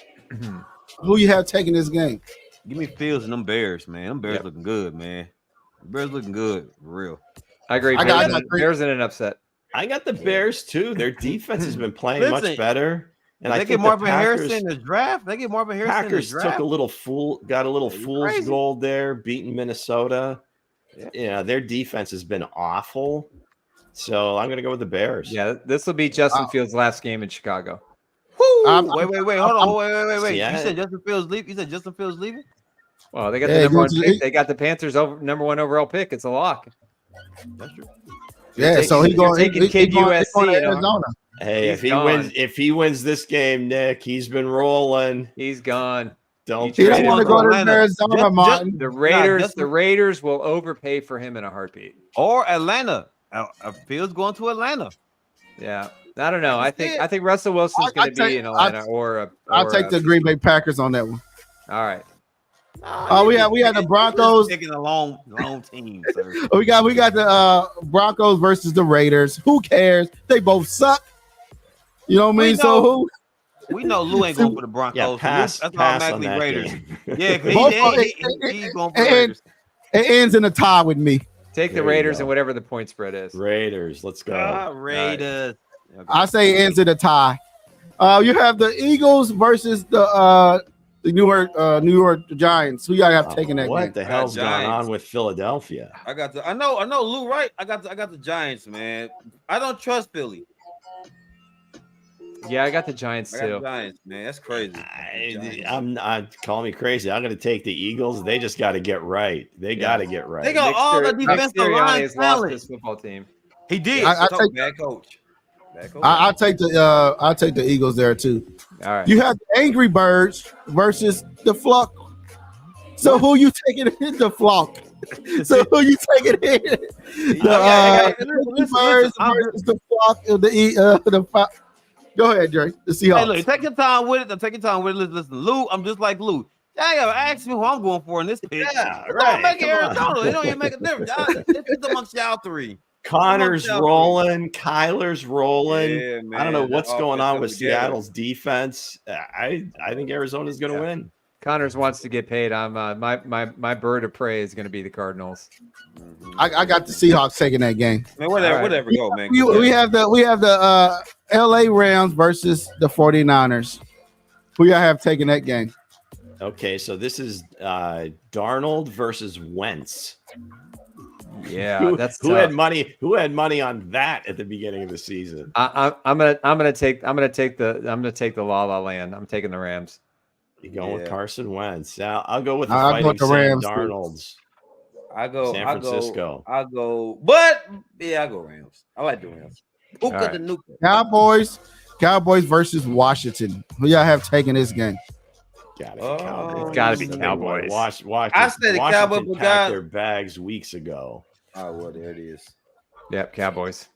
Speaker 4: who you have taking this game?
Speaker 5: Give me Fields and them Bears, man. Them Bears
Speaker 3: Yep.
Speaker 5: looking good, man. The Bears looking good, for real.
Speaker 2: I agree.
Speaker 4: I got-
Speaker 2: Bears in an upset.
Speaker 3: I got the Bears too. Their defense has been playing much
Speaker 5: Listen,
Speaker 3: better. And
Speaker 5: they
Speaker 3: I
Speaker 5: get
Speaker 3: think
Speaker 5: Marvin
Speaker 3: the
Speaker 5: Harrison
Speaker 3: Packers,
Speaker 5: in the draft. They get Marvin Harrison
Speaker 3: Packers
Speaker 5: in the draft.
Speaker 3: got a little fool's
Speaker 5: crazy.
Speaker 3: gold there, beating Minnesota.
Speaker 5: Yeah.
Speaker 3: Yeah, their defense has been awful. So I'm gonna go with the Bears.
Speaker 2: Yeah, this will be Justin Fields' last game in Chicago.
Speaker 5: Woo!
Speaker 4: I'm-
Speaker 5: Wait, hold on. Wait.
Speaker 3: See,
Speaker 5: You said Justin Fields leave? You said Justin Fields leaving?
Speaker 2: Well, they got
Speaker 4: Yeah,
Speaker 2: the number one
Speaker 4: he-
Speaker 2: pick. They got the Panthers number one overall pick. It's a lock.
Speaker 5: That's true.
Speaker 4: Yeah, so he
Speaker 2: you're
Speaker 4: going.
Speaker 2: taking
Speaker 4: he
Speaker 2: Kid
Speaker 4: going to
Speaker 2: USC, you know.
Speaker 4: Arizona.
Speaker 3: Hey,
Speaker 2: He's
Speaker 3: if he wins this game, Nick, he's been rolling.
Speaker 2: He's gone.
Speaker 3: Don't
Speaker 4: He don't
Speaker 2: traded
Speaker 4: want to
Speaker 2: him
Speaker 4: go
Speaker 2: to
Speaker 4: to
Speaker 5: Atlanta.
Speaker 4: Arizona, Martin.
Speaker 2: The Raiders,
Speaker 5: Justin-
Speaker 2: the Raiders will overpay for him in a heartbeat.
Speaker 5: Or Atlanta. Fields going to Atlanta.
Speaker 2: Yeah, I don't know. I think
Speaker 5: it.
Speaker 2: Russell Wilson's
Speaker 4: I
Speaker 2: going to be
Speaker 4: take-
Speaker 2: in Atlanta
Speaker 4: I'll take the Green Bay Packers on that one.
Speaker 2: All right.
Speaker 4: We had the Broncos.
Speaker 5: Taking a long team, sir.
Speaker 4: We got the Broncos versus the Raiders. Who cares? They both suck. You know what I
Speaker 5: We
Speaker 4: mean?
Speaker 5: know.
Speaker 4: So who?
Speaker 5: We know Lou ain't going for the Broncos.
Speaker 3: Yeah,
Speaker 5: so
Speaker 3: pass
Speaker 5: that's
Speaker 3: on
Speaker 5: automatically
Speaker 3: that
Speaker 5: Raiders.
Speaker 3: game.
Speaker 5: Yeah, because
Speaker 4: Both-
Speaker 5: he's going for the
Speaker 4: and-
Speaker 5: Raiders.
Speaker 4: It ends in a tie with me.
Speaker 2: Take the
Speaker 3: There you
Speaker 2: Raiders
Speaker 3: go.
Speaker 2: and whatever the point spread is.
Speaker 3: Raiders, let's go.
Speaker 5: Raiders. Okay.
Speaker 4: I say it ends in a tie. You have the Eagles versus the New York Giants. Who y'all have taken that
Speaker 3: What
Speaker 4: game?
Speaker 3: the hell's going
Speaker 5: Giants.
Speaker 3: on with Philadelphia?
Speaker 5: I know Lou, right? I got the Giants, man. I don't trust Philly.
Speaker 2: Yeah, I got the Giants
Speaker 5: I got the
Speaker 2: too.
Speaker 5: Giants, man. That's crazy.
Speaker 3: I'm not calling me crazy. I'm going to take the Eagles. They just got to get right. They got to get right.
Speaker 5: They got all the
Speaker 2: Nick
Speaker 5: defensive
Speaker 2: Sirianni
Speaker 5: line
Speaker 2: has lost
Speaker 5: talent.
Speaker 2: his football team.
Speaker 5: He did.
Speaker 4: I take-
Speaker 5: bad coach. Bad coach.
Speaker 4: I'll take the Eagles there too.
Speaker 2: All right.
Speaker 4: You have the Angry Birds versus the Flock. So who you taking in the Flock? So who you taking in? The Angry Birds versus the Flock. The Flock. Go ahead, Dre. The
Speaker 5: Hey,
Speaker 4: Seahawks.
Speaker 5: look, take your time with it. Take your time with it. Listen, Lou, I'm just like Lou. Y'all gotta ask me who I'm going for in this pick.
Speaker 3: Yeah,
Speaker 5: It
Speaker 3: right.
Speaker 5: don't make it
Speaker 3: Come on.
Speaker 5: Arizona. It don't even make a difference. It's amongst y'all three.
Speaker 3: Connor's
Speaker 5: Come on,
Speaker 3: rolling. Kyler's rolling.
Speaker 5: Yeah, man.
Speaker 3: I don't know what's
Speaker 5: That
Speaker 3: going on
Speaker 5: offense
Speaker 3: with
Speaker 5: together.
Speaker 3: Seattle's defense. I think Arizona's going to win.
Speaker 2: Connors wants to get paid. I'm my bird of prey is going to be the Cardinals.
Speaker 4: I got the Seahawks taking that game.
Speaker 5: Man, whatever,
Speaker 2: All right.
Speaker 5: whatever. Go, man.
Speaker 4: We have the LA Rams versus the 49ers. Who y'all have taking that game?
Speaker 3: Okay, so this is Darnold versus Wentz.
Speaker 2: Yeah,
Speaker 3: Who,
Speaker 2: that's
Speaker 3: who
Speaker 2: tough.
Speaker 3: had money? Who had money on that at the beginning of the season?
Speaker 2: I'm gonna take the La La Land. I'm taking the Rams.
Speaker 3: You going with
Speaker 5: Yeah.
Speaker 3: Carson Wentz? I'll go with the
Speaker 4: I'll go
Speaker 3: fighting
Speaker 4: with the
Speaker 3: Sam
Speaker 4: Rams, too.
Speaker 3: Darnolds. San Francisco.
Speaker 5: I go, but yeah, I go Rams. I like the Rams. Puka
Speaker 2: right.
Speaker 5: the Nuka.
Speaker 4: Cowboys versus Washington. Who y'all have taking this game?
Speaker 3: Got it.
Speaker 5: Oh,
Speaker 3: Cowboys.
Speaker 2: it's gotta be
Speaker 3: They
Speaker 2: Cowboys.
Speaker 3: Washington,
Speaker 5: I said the
Speaker 3: Washington
Speaker 5: Cowboys, but
Speaker 3: packed
Speaker 5: God-
Speaker 3: their bags weeks ago.
Speaker 5: Oh, well, there it is.
Speaker 2: Yep, Cowboys.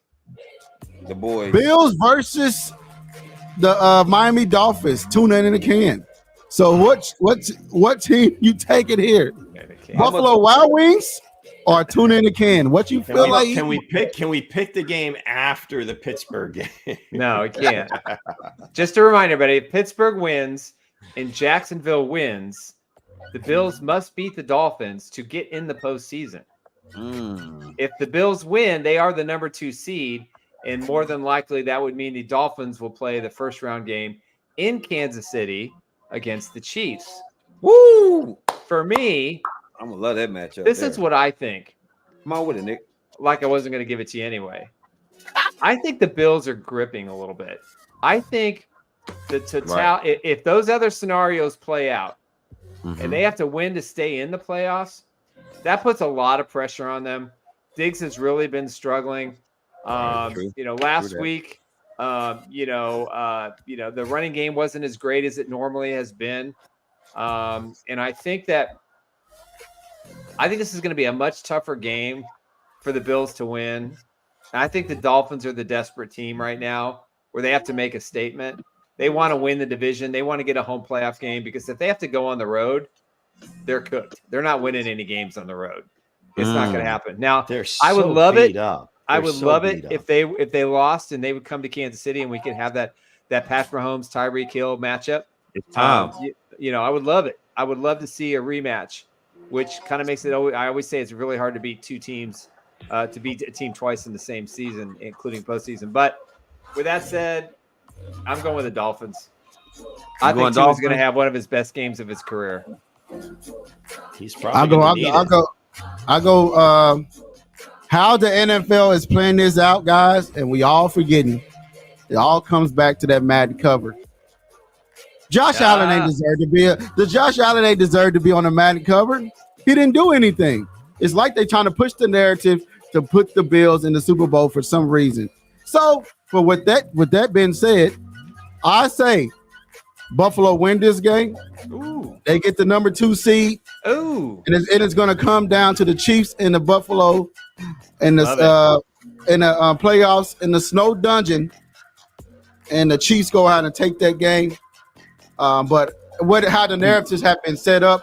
Speaker 5: The boys.
Speaker 4: Bills versus the Miami Dolphins. Tuna in the can. So what team you taking here?
Speaker 2: Yeah, they can't.
Speaker 4: Buffalo Wild Wings or tuna in the can? What you feel like?
Speaker 3: Can we pick the game after the Pittsburgh game?
Speaker 2: No, it can't. Just to remind everybody, if Pittsburgh wins and Jacksonville wins, the Bills must beat the Dolphins to get in the postseason. If the Bills win, they are the number 2 seed, and more than likely that would mean the Dolphins will play the first round game in Kansas City against the Chiefs.
Speaker 5: Woo!
Speaker 2: For me,
Speaker 5: I'm gonna love that matchup.
Speaker 2: this is what I think.
Speaker 5: Come on with it, Nick.
Speaker 2: Like I wasn't going to give it to you anyway. I think the Bills are gripping a little bit. I think the total, if those other scenarios play out and they have to win to stay in the playoffs, that puts a lot of pressure on them. Diggs has really been struggling.
Speaker 5: True.
Speaker 2: Last
Speaker 5: True that.
Speaker 2: week, the running game wasn't as great as it normally has been. And I think this is going to be a much tougher game for the Bills to win. I think the Dolphins are the desperate team right now where they have to make a statement. They want to win the division. They want to get a home playoff game because if they have to go on the road, they're cooked. They're not winning any games on the road. It's not going to happen. Now, I would love it. I would love it if they lost and they would come to Kansas City and we could have that Pat Mahomes, Tyreek Hill matchup.
Speaker 5: It's time.
Speaker 2: I would love it. I would love to see a rematch, which kind of makes it. I always say it's really hard to beat two teams, to beat a team twice in the same season, including postseason. But with that said, I'm going with the Dolphins. I think Tua's going to have one of his best games of his career.
Speaker 3: He's probably.
Speaker 4: I go. How the NFL is playing this out, guys, and we all forgetting. It all comes back to that Madden cover. Josh Allen ain't deserved to be. Josh Allen ain't deserved to be on the Madden cover. He didn't do anything. It's like they trying to push the narrative to put the Bills in the Super Bowl for some reason. So, with that being said, I say Buffalo win this game.
Speaker 2: Ooh.
Speaker 4: They get the number 2 seed.
Speaker 2: Ooh.
Speaker 4: And it's going to come down to the Chiefs and the Buffalo and the playoffs in the snow dungeon. And the Chiefs go out and take that game. But how the narratives have been set up.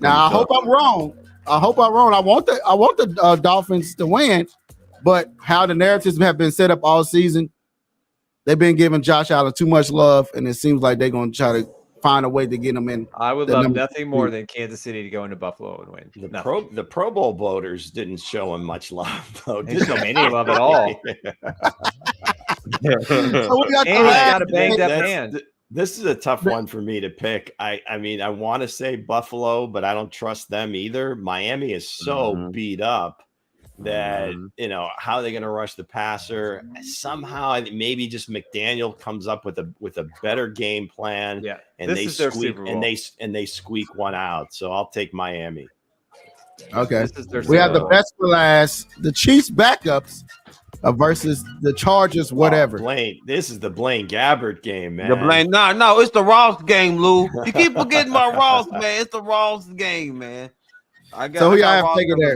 Speaker 4: Now I hope I'm wrong. I want the Dolphins to win, but how the narratives have been set up all season, they've been giving Josh Allen too much love, and it seems like they're going to try to find a way to get him in.
Speaker 2: I would love nothing more than Kansas City to go into Buffalo and win.
Speaker 3: The Pro Bowl voters didn't show him much love, though.
Speaker 2: They didn't show him any love at all.
Speaker 4: So we got
Speaker 2: got a banged up hand.
Speaker 3: This is a tough one for me to pick. I mean, I want to say Buffalo, but I don't trust them either. Miami is so beat up that, how are they going to rush the passer? Somehow, I think maybe just McDaniel comes up with a better game plan.
Speaker 2: Yeah,
Speaker 3: and they squeak one out. So I'll take Miami.
Speaker 4: Okay, we have the best for last. The Chiefs backups versus the Chargers, whatever.
Speaker 3: Blaine, this is the Blaine Gabbert game, man.
Speaker 5: No, it's the Ross game, Lou. You keep forgetting about Ross, man. It's the Ross game, man.
Speaker 4: So who y'all have taken there?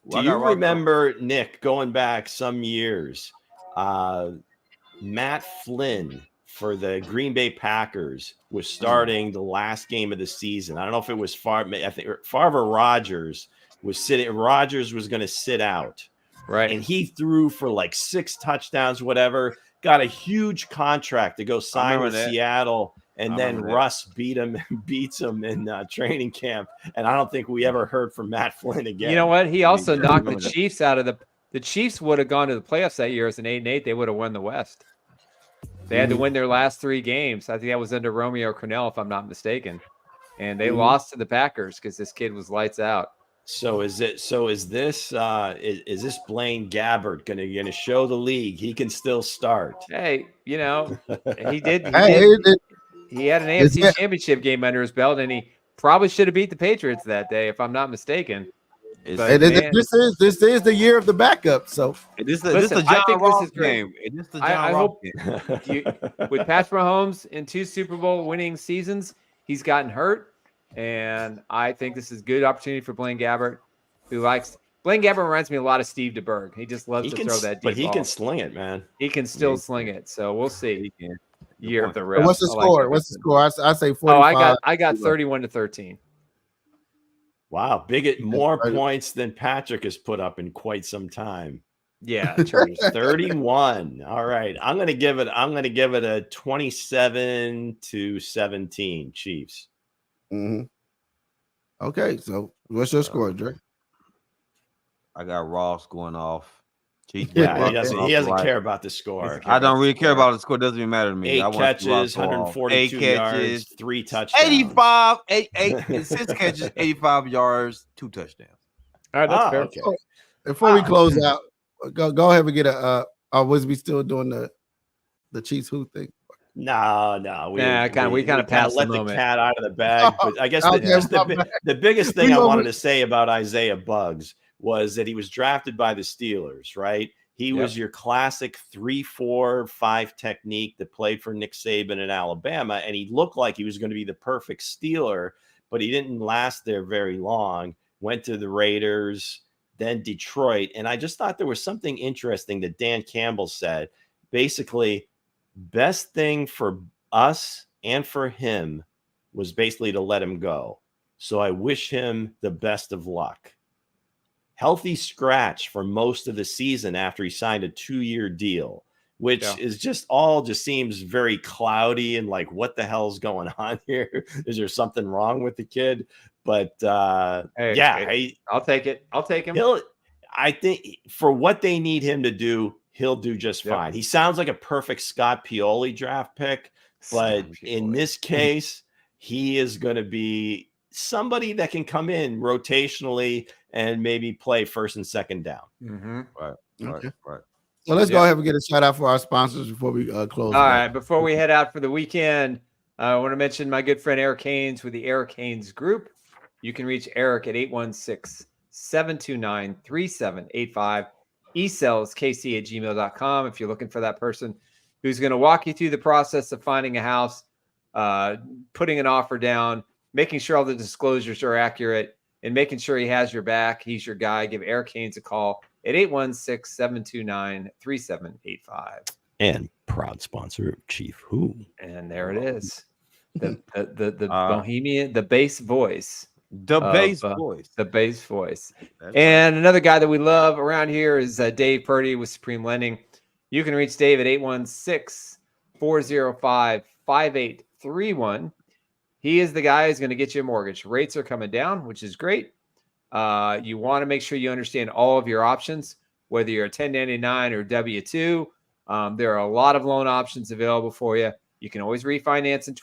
Speaker 3: Do you remember, Nick, going back some years, Matt Flynn for the Green Bay Packers was starting the last game of the season. I don't know if it was Favre Rodgers was sitting. Rodgers was going to sit out.
Speaker 2: Right.
Speaker 3: And he threw for like 6 touchdowns, whatever, got a huge contract to go sign with Seattle. And then Russ beats him in training camp. And I don't think we ever heard from Matt Flynn again.
Speaker 2: You know what? He also knocked the Chiefs out of the Chiefs would have gone to the playoffs that year as an 8-8. They would have won the West. They had to win their last 3 games. I think that was under Romeo Crennel, if I'm not mistaken. And they lost to the Packers because this kid was lights out.
Speaker 3: So is this Blaine Gabbert gonna show the league he can still start?
Speaker 2: Hey, he did. He had an AFC Championship game under his belt, and he probably should have beat the Patriots that day, if I'm not mistaken.
Speaker 4: This is the year of the backup. So
Speaker 5: this is the John Ross game.
Speaker 2: I hope with Pat Mahomes in 2 Super Bowl winning seasons, he's gotten hurt. And I think this is a good opportunity for Blaine Gabbert, Blaine Gabbert reminds me a lot of Steve DeBerg. He just loves to throw that deep
Speaker 3: But he
Speaker 2: ball.
Speaker 3: can sling it, man.
Speaker 2: He can still sling it. So we'll see. Year of the rest.
Speaker 4: What's the score? What's the score? I say 45.
Speaker 2: I got 31-13.
Speaker 3: Wow, more points than Patrick has put up in quite some time.
Speaker 2: Yeah,
Speaker 3: 31. All right. I'm gonna give it a 27-17 Chiefs.
Speaker 4: Mm-hmm. Okay, so what's your score, Dre?
Speaker 5: I got Ross going off.
Speaker 3: He doesn't care about the score.
Speaker 5: I don't really care about the score. It doesn't even matter to me.
Speaker 3: 8 catches, 142 yards, 3 touchdowns.
Speaker 5: 85, 8 and 6 catches, 85 yards, 2 touchdowns.
Speaker 2: All right, that's fair.
Speaker 4: Okay. Before we close out, go ahead and get was we still doing the Chiefs who thing?
Speaker 3: No. We
Speaker 2: kind of passed
Speaker 3: let the cat out of the bag. But I guess the biggest thing I wanted to say about Isaiah Buggs was that he was drafted by the Steelers, right? He was your classic 3-4-5 technique that played for Nick Saban in Alabama, and he looked like he was going to be the perfect Steeler, but he didn't last there very long. Went to the Raiders, then Detroit, and I just thought there was something interesting that Dan Campbell said. Basically, best thing for us and for him was basically to let him go. So I wish him the best of luck. Healthy scratch for most of the season after he signed a 2-year deal, which is just seems very cloudy and like, what the hell's going on here? Is there something wrong with the kid? But
Speaker 2: I'll take it. I'll take him.
Speaker 3: I think for what they need him to do, he'll do just fine. He sounds like a perfect Scott Pioli draft pick, but in this case, he is going to be somebody that can come in rotationally and maybe play first and second down.
Speaker 2: Mm-hmm.
Speaker 4: Right. So let's go ahead and get a shout out for our sponsors before we close.
Speaker 2: All right. Before we head out for the weekend, I want to mention my good friend Eric Haynes with the Eric Haynes Group. You can reach Eric at 816-729-3785. ecells kc@gmail.com if you're looking for that person who's going to walk you through the process of finding a house, putting an offer down, making sure all the disclosures are accurate, and making sure he has your back. He's your guy. Give Eric Haynes a call at 816-729-3785.
Speaker 3: And proud sponsor of Chief Who.
Speaker 2: And there it is. The Bohemian, the bass voice.
Speaker 5: The bass voice.
Speaker 2: The bass voice. And another guy that we love around here is Dave Purdy with Supreme Lending. You can reach Dave at 816-405-5831. He is the guy who's going to get you a mortgage. Rates are coming down, which is great. You want to make sure you understand all of your options, whether you're a 1099 or W-2. There are a lot of loan options available for you. You can always refinance in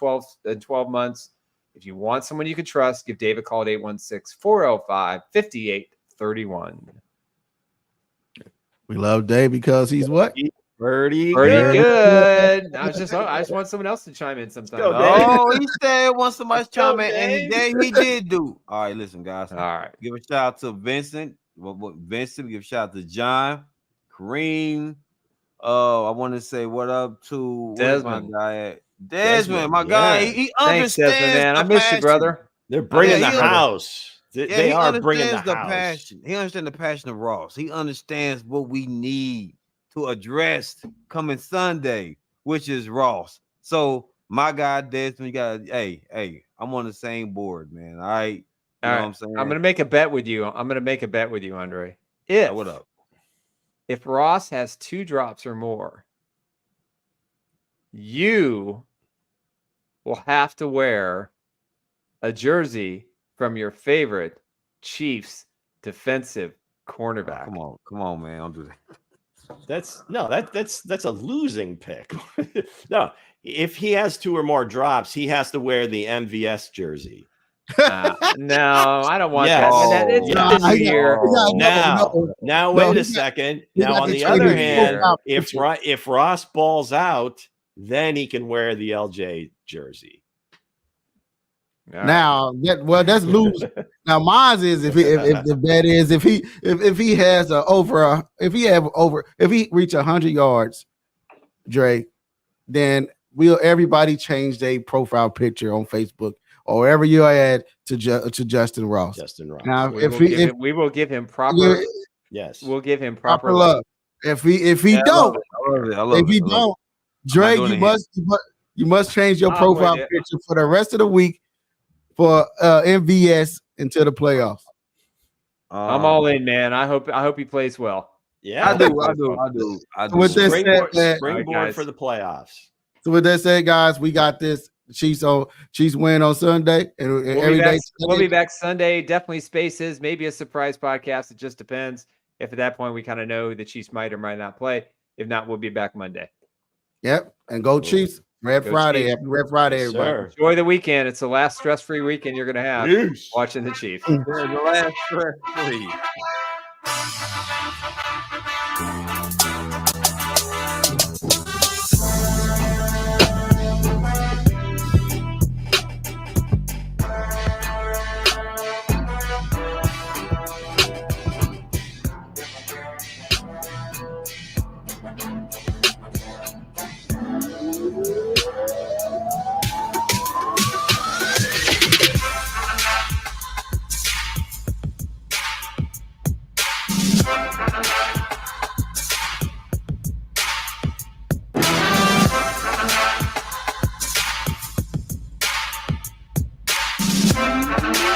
Speaker 2: 12 months. If you want someone you can trust, give Dave a call at 816-405-5831.
Speaker 4: We love Dave because he's what?
Speaker 3: Pretty
Speaker 2: good. I just want someone else to chime in sometime.
Speaker 5: He said once somebody chime in, and he did do. All right, listen, guys.
Speaker 2: All right.
Speaker 5: Give a shout out to Vincent. Vincent, give a shout out to John, Kareem. I want to say what up to
Speaker 2: Desmond.
Speaker 5: My guy at? Desmond, my guy. He understands. Thanks, Desmond,
Speaker 2: man. I miss you, brother.
Speaker 3: They're bringing the house. They are bringing the house.
Speaker 5: Passion. He understands the passion of Ross. He understands what we need to address coming Sunday, which is Ross. So my guy Desmond, you got hey, I'm on the same board, man. All right. You know what I'm saying?
Speaker 2: I'm gonna make a bet with you. Andre.
Speaker 5: What up?
Speaker 2: If Ross has 2 drops or more, you will have to wear a jersey from your favorite Chiefs defensive cornerback.
Speaker 5: Come on, man. Don't do that.
Speaker 3: That's a losing pick. No, if he has 2 or more drops, he has to wear the MVS jersey.
Speaker 2: No, I don't want that. It's this year.
Speaker 3: Now, wait a second. Now, on the other hand, if Ross balls out, then he can wear the LJ jersey.
Speaker 4: Now, that's lose. Now, mine is if he has if he reach 100 yards, Dre, then everybody change their profile picture on Facebook or wherever you add to Justin Ross. Now,
Speaker 2: we will give him proper.
Speaker 3: Yes,
Speaker 2: we'll give him proper
Speaker 4: love. If he don't, Dre, you must change your profile picture for the rest of the week for MVS until the playoffs.
Speaker 2: I'm all in, man. I hope he plays well.
Speaker 3: Yeah,
Speaker 5: I do.
Speaker 4: With that
Speaker 3: springboard for the playoffs.
Speaker 4: So with that said, guys, we got this. Chiefs win on Sunday, and
Speaker 2: we'll be back Sunday. Definitely spaces, maybe a surprise podcast. It just depends. If at that point we kind of know the Chiefs might or might not play. If not, we'll be back Monday.
Speaker 4: Yep, and go Chiefs. Red Friday. Happy Red Friday, everybody.
Speaker 3: Sir.
Speaker 2: Enjoy the weekend. It's the last stress-free weekend you're going to have watching the Chiefs.
Speaker 5: The last stress-free.
Speaker 2: Bye.